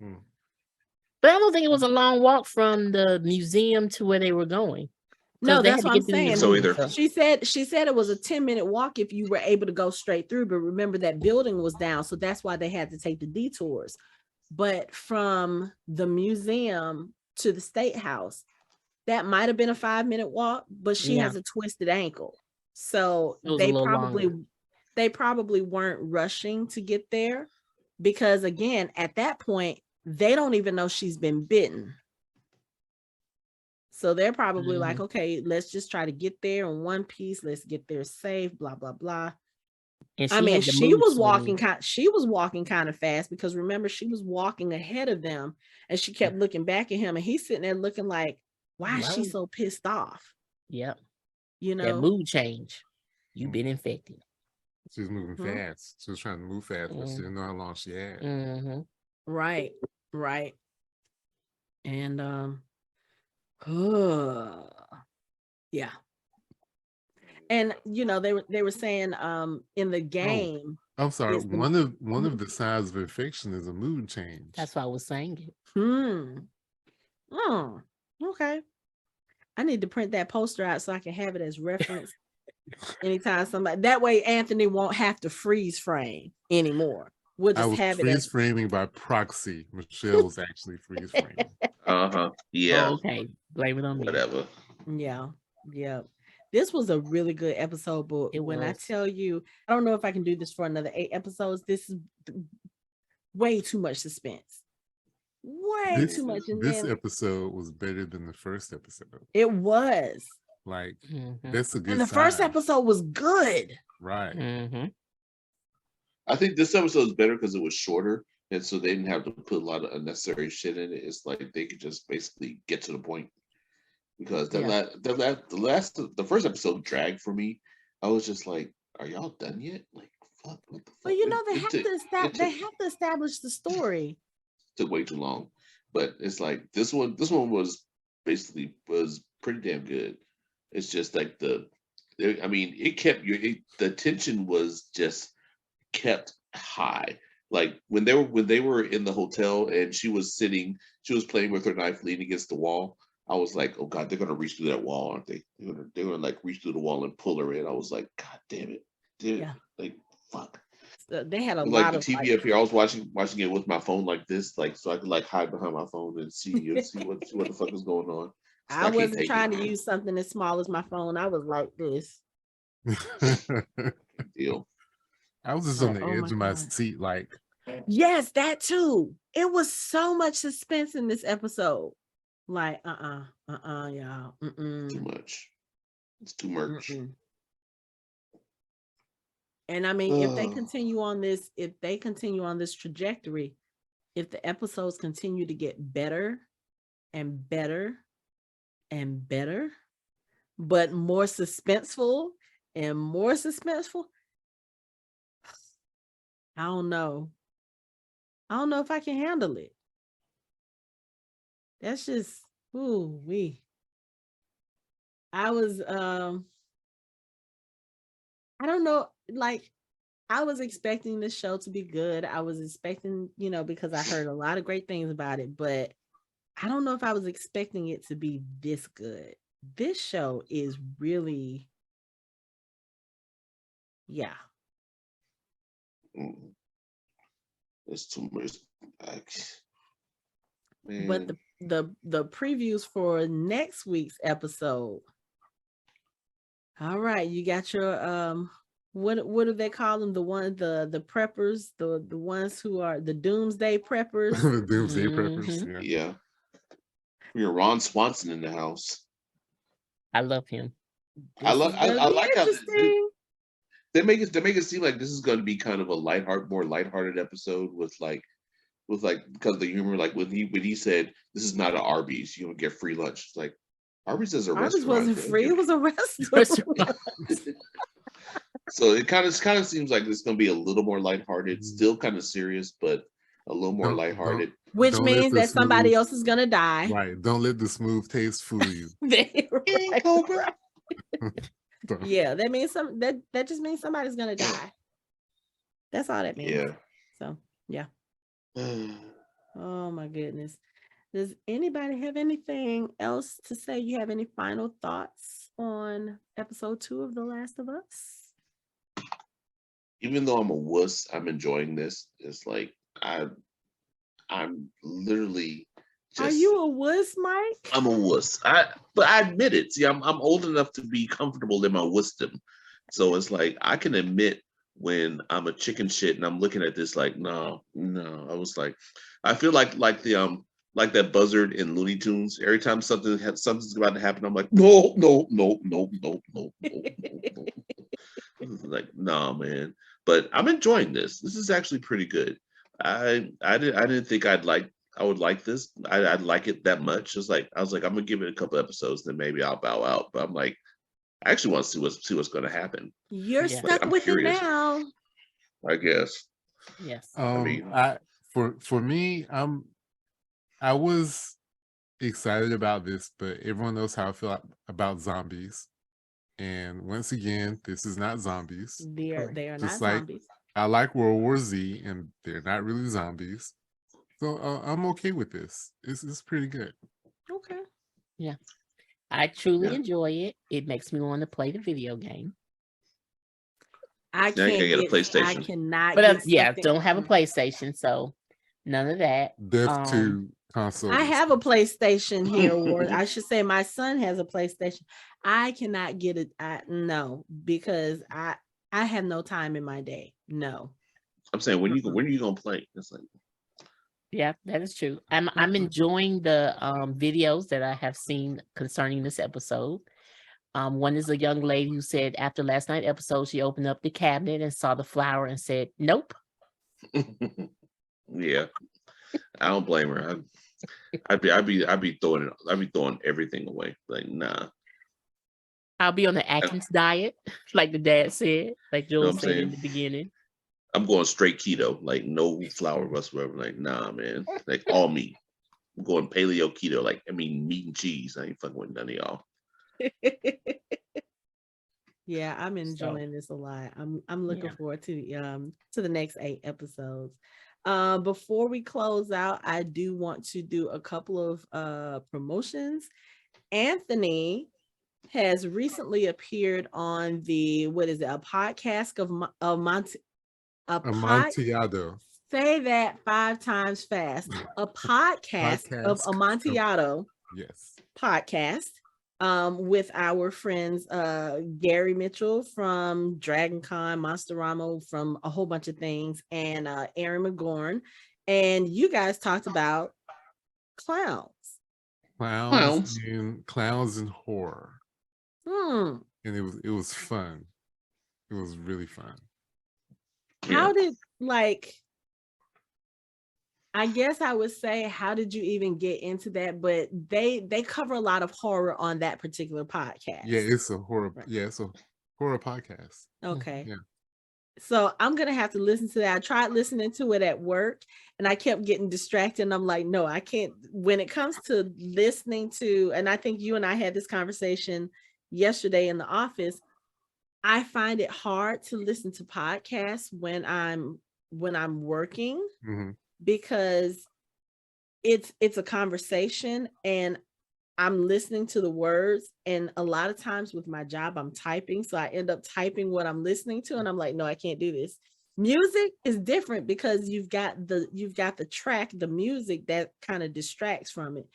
But I don't think it was a long walk from the museum to where they were going. No, they that's had to what I'm get to the saying. So either- She said it was a 10-minute walk if you were able to go straight through, but remember that building was down, so that's why they had to take the detours. But from the museum to the state house, that might have been a 5-minute walk, but she Yeah. has a twisted ankle. So It was a little longer. they probably weren't rushing to get there, because again, at that point, they don't even know she's been bitten. So they're probably like, okay, let's just try to get there in one piece. Let's get there safe, blah, blah, blah. And I mean, had the she mood was walking swings. she was walking kind of fast, because remember, she was walking ahead of them and she kept looking back at him, and he's sitting there looking like, why is she Wow. so pissed off? Yep. You That know? mood change. You've been infected. She was moving fast. She was trying to move fast, but she didn't know how long she had. Mm-hmm. Right. And yeah. And you know, they were saying in the game. I'm sorry. it's the- One of the signs of infection is a mood change. That's why I was saying it. Okay. I need to print that poster out so I can have it as reference anytime somebody. That way, Anthony won't have to freeze frame anymore. We'll I just was have it freeze as. framing by proxy. Michelle was actually freeze framing. Yeah. Oh, okay. Blame it on me. Whatever. Yeah. This was a really good episode, but when I tell you, I don't know if I can do this for another 8 episodes. This is way too much suspense. Way too much. And This then episode was better than the first episode. it was. Like, that's a good And the first episode was good. Right. I think this episode is better because it was shorter, and so they didn't have to put a lot of unnecessary shit in it. It's like they could just basically get to the point. Because the first episode dragged for me. I was just like, "Are y'all done yet? Like, fuck, what the fuck?" Well, you know, they have to establish the story. Took way too long, but it's like this one was basically pretty damn good. It's just like it kept the tension was just kept high. Like when they were in the hotel and she was playing with her knife leaning against the wall. I was like, oh God, they're gonna reach through that wall, aren't they? They're gonna like reach through the wall and pull her in. I was like, God damn it, dude, like fuck. They had a like lot the of TV up here. I was watching it with my phone like this, like so I could like hide behind my phone and see what the fuck is going on. I wasn't trying to use something as small as my phone. I was like this. Deal. I was just on the edge of my seat, like. Yes, that too. It was so much suspense in this episode. Like, y'all. Too much. It's too much. And I mean, if they continue on this trajectory, if the episodes continue to get better and better and better, but more suspenseful and more suspenseful, I don't know if I can handle it. That's just, I was, I don't know, like, I was expecting this show to be good. I was expecting, because I heard a lot of great things about it, but I don't know if I was expecting it to be this good. This show is really, It's too much. Man. But the previews for next week's episode. All right, you got your what do they call them? The preppers, the ones who are the doomsday preppers. The doomsday preppers. Yeah. You're Ron Swanson in the house. I love him. I like how they make it seem like this is going to be kind of a more lighthearted episode with because the humor, like when he said this is not an Arby's, you don't get free lunch. It's like Arby's is a restaurant. Arby's wasn't free; it was a restaurant. So it kind of seems like it's going to be a little more lighthearted, still kind of serious, but a little more lighthearted. Which means that somebody else is going to die. Right. Don't let the smooth taste fool you. Cobra. Yeah, that means that just means somebody's going to die. That's all that means. Yeah. So, yeah. Oh my goodness. Does anybody have anything else to say? You have any final thoughts on episode 2 of The Last of Us? Even though I'm a wuss, I'm enjoying this. It's like I'm literally Are Just you a wuss, Mike? I'm a wuss. But I admit it. See, I'm old enough to be comfortable in my wussdom. So it's like I can admit when I'm a chicken shit and I'm looking at this like, no, no. I was like, I feel like that buzzard in Looney Tunes. Every time something's about to happen, I'm like, no, no, no, no, no, no, no, no, no. Like, nah, man. But I'm enjoying this. This is actually pretty good. I didn't think I would like this. I'd like it that much. It's like I was like, I'm gonna give it a couple episodes, then maybe I'll bow out. But I'm like, I actually want to see what's gonna happen. You're Yeah. Like, stuck I'm with it curious. now. I guess. Yes. mean- I for me, I was excited about this, but everyone knows how I feel about zombies. And once again, this is not zombies. They are not Just like zombies. I like World War Z, and they're not really zombies. So I'm okay with this. It's pretty good. Okay. I truly Yeah. enjoy it. It makes me want to play the video game. I Now you can't gotta get a I PlayStation. cannot But get yeah, sucked in. don't have a PlayStation, so none of that. Death to console. I have a PlayStation here, or I I'm should say my son has a PlayStation. I cannot get it. No, because I have no time in my day. No. saying when are you gonna play? It's like Yeah, that is true. I'm Mhm. enjoying the videos that I have seen concerning this episode. One is a young lady who said after last night episode, she opened up the cabinet and saw the flower and said, "Nope." yeah. I don't blame her. I'd be throwing everything away. Like, nah. I'll be on the Atkins diet, like the dad said, like You know Joel what I'm said in saying? the beginning. I'm going straight keto, like no flour whatsoever. Like, nah, man. Like all meat. I'm going paleo keto, like I mean meat and cheese. I ain't fucking with none of y'all. Yeah, I'm enjoying this a lot. I'm looking Yeah. forward to the next 8 episodes. Before we close out, I do want to do a couple of promotions. Anthony has recently appeared on the a podcast of Monty Amontillado. say that 5 times fast. A podcast of Podcast. Amontillado Yes. podcast with our friends Gary Mitchell from Dragon Con, Monsterama, from a whole bunch of things, and Aaron McGorn. And you guys talked about clowns. Clowns and horror. Hmm. And it was fun. It was really fun. How did I guess I would say, how did you even get into that? But they cover a lot of horror on that particular podcast. Yeah, it's a horror. Right. Yeah, it's a horror podcast. Okay. Yeah. So I'm gonna have to listen to that. I tried listening to it at work and I kept getting distracted. And I'm like, no, I can't. When it comes to listening to, and I think you and I had this conversation yesterday in the office, I find it hard to listen to podcasts when I'm working, Mm-hmm. because it's a conversation and I'm listening to the words, and a lot of times with my job I'm typing, so I end up typing what I'm listening to, and I'm like, no, I can't do this. Music is different because you've got the track, the music that kind of distracts from it.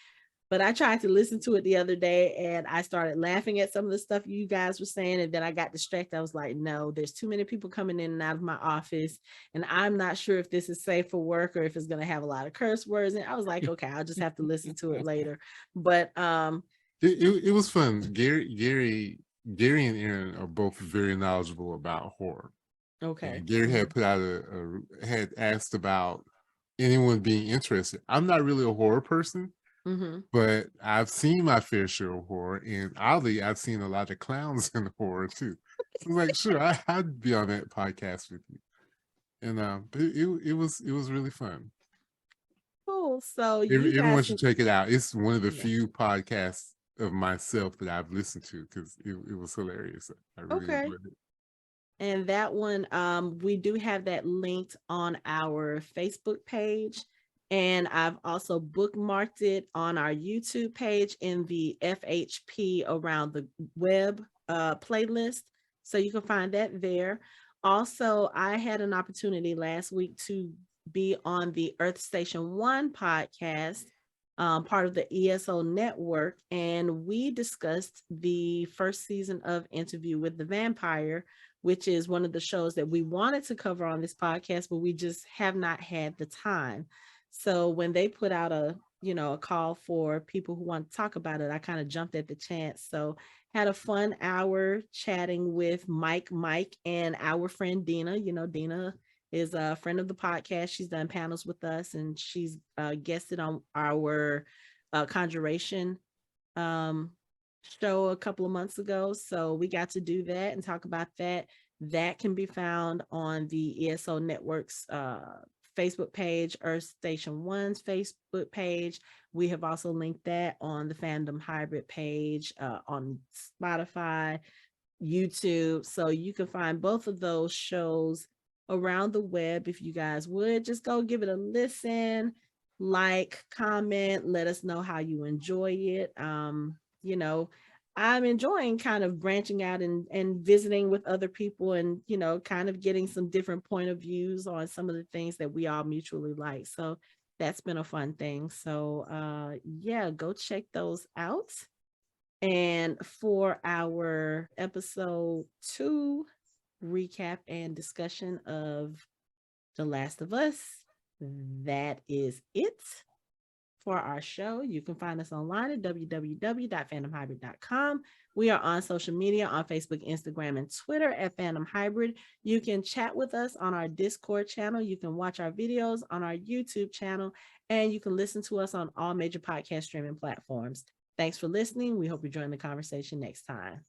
But I tried to listen to it the other day and I started laughing at some of the stuff you guys were saying. And then I got distracted. I was like, no, there's too many people coming in and out of my office. And I'm not sure if this is safe for work or if it's going to have a lot of curse words. And I was like, okay, I'll just have to listen to it later. But It was fun. Gary and Aaron are both very knowledgeable about horror. okay. And Gary had put out had asked about anyone being interested. I'm not really a horror person. Mm-hmm. But I've seen my fair share of horror, and oddly, I've seen a lot of clowns in horror too. So I was like, sure, I'd be on that podcast with you. And but it was really fun. Cool. So Everyone should check it out. It's one of the Yeah. few podcasts of myself that I've listened to because it was hilarious. I really enjoyed it. And that one, we do have that linked on our Facebook page. And I've also bookmarked it on our YouTube page in the FHP Around the Web playlist. So you can find that there. Also, I had an opportunity last week to be on the Earth Station 1 podcast part of the ESO network, and we discussed the first season of Interview with the Vampire, which is one of the shows that we wanted to cover on this podcast, but we just have not had the time. So when they put out a call for people who want to talk about it, I kind of jumped at the chance. So had a fun hour chatting with Mike, and our friend Dina. Dina is a friend of the podcast. She's done panels with us, and she's guested on our Conjuration show a couple of months ago. So we got to do that and talk about that. That can be found on the ESO Network's Facebook page, Earth Station One's Facebook page. We have also linked that on the Fandom Hybrid page on Spotify, YouTube. So you can find both of those shows around the web. If you guys would just go give it a listen, like, comment, let us know how you enjoy it. I'm enjoying kind of branching out and visiting with other people, and kind of getting some different point of views on some of the things that we all mutually like. So that's been a fun thing. So yeah, go check those out. And for our episode 2 recap and discussion of The Last of Us, that is it for our show. You can find us online at www.fandomhybrid.com. We are on social media on Facebook, Instagram, and Twitter at Fandom Hybrid. You can chat with us on our Discord channel. You can watch our videos on our YouTube channel, and you can listen to us on all major podcast streaming platforms. Thanks for listening. We hope you join the conversation next time.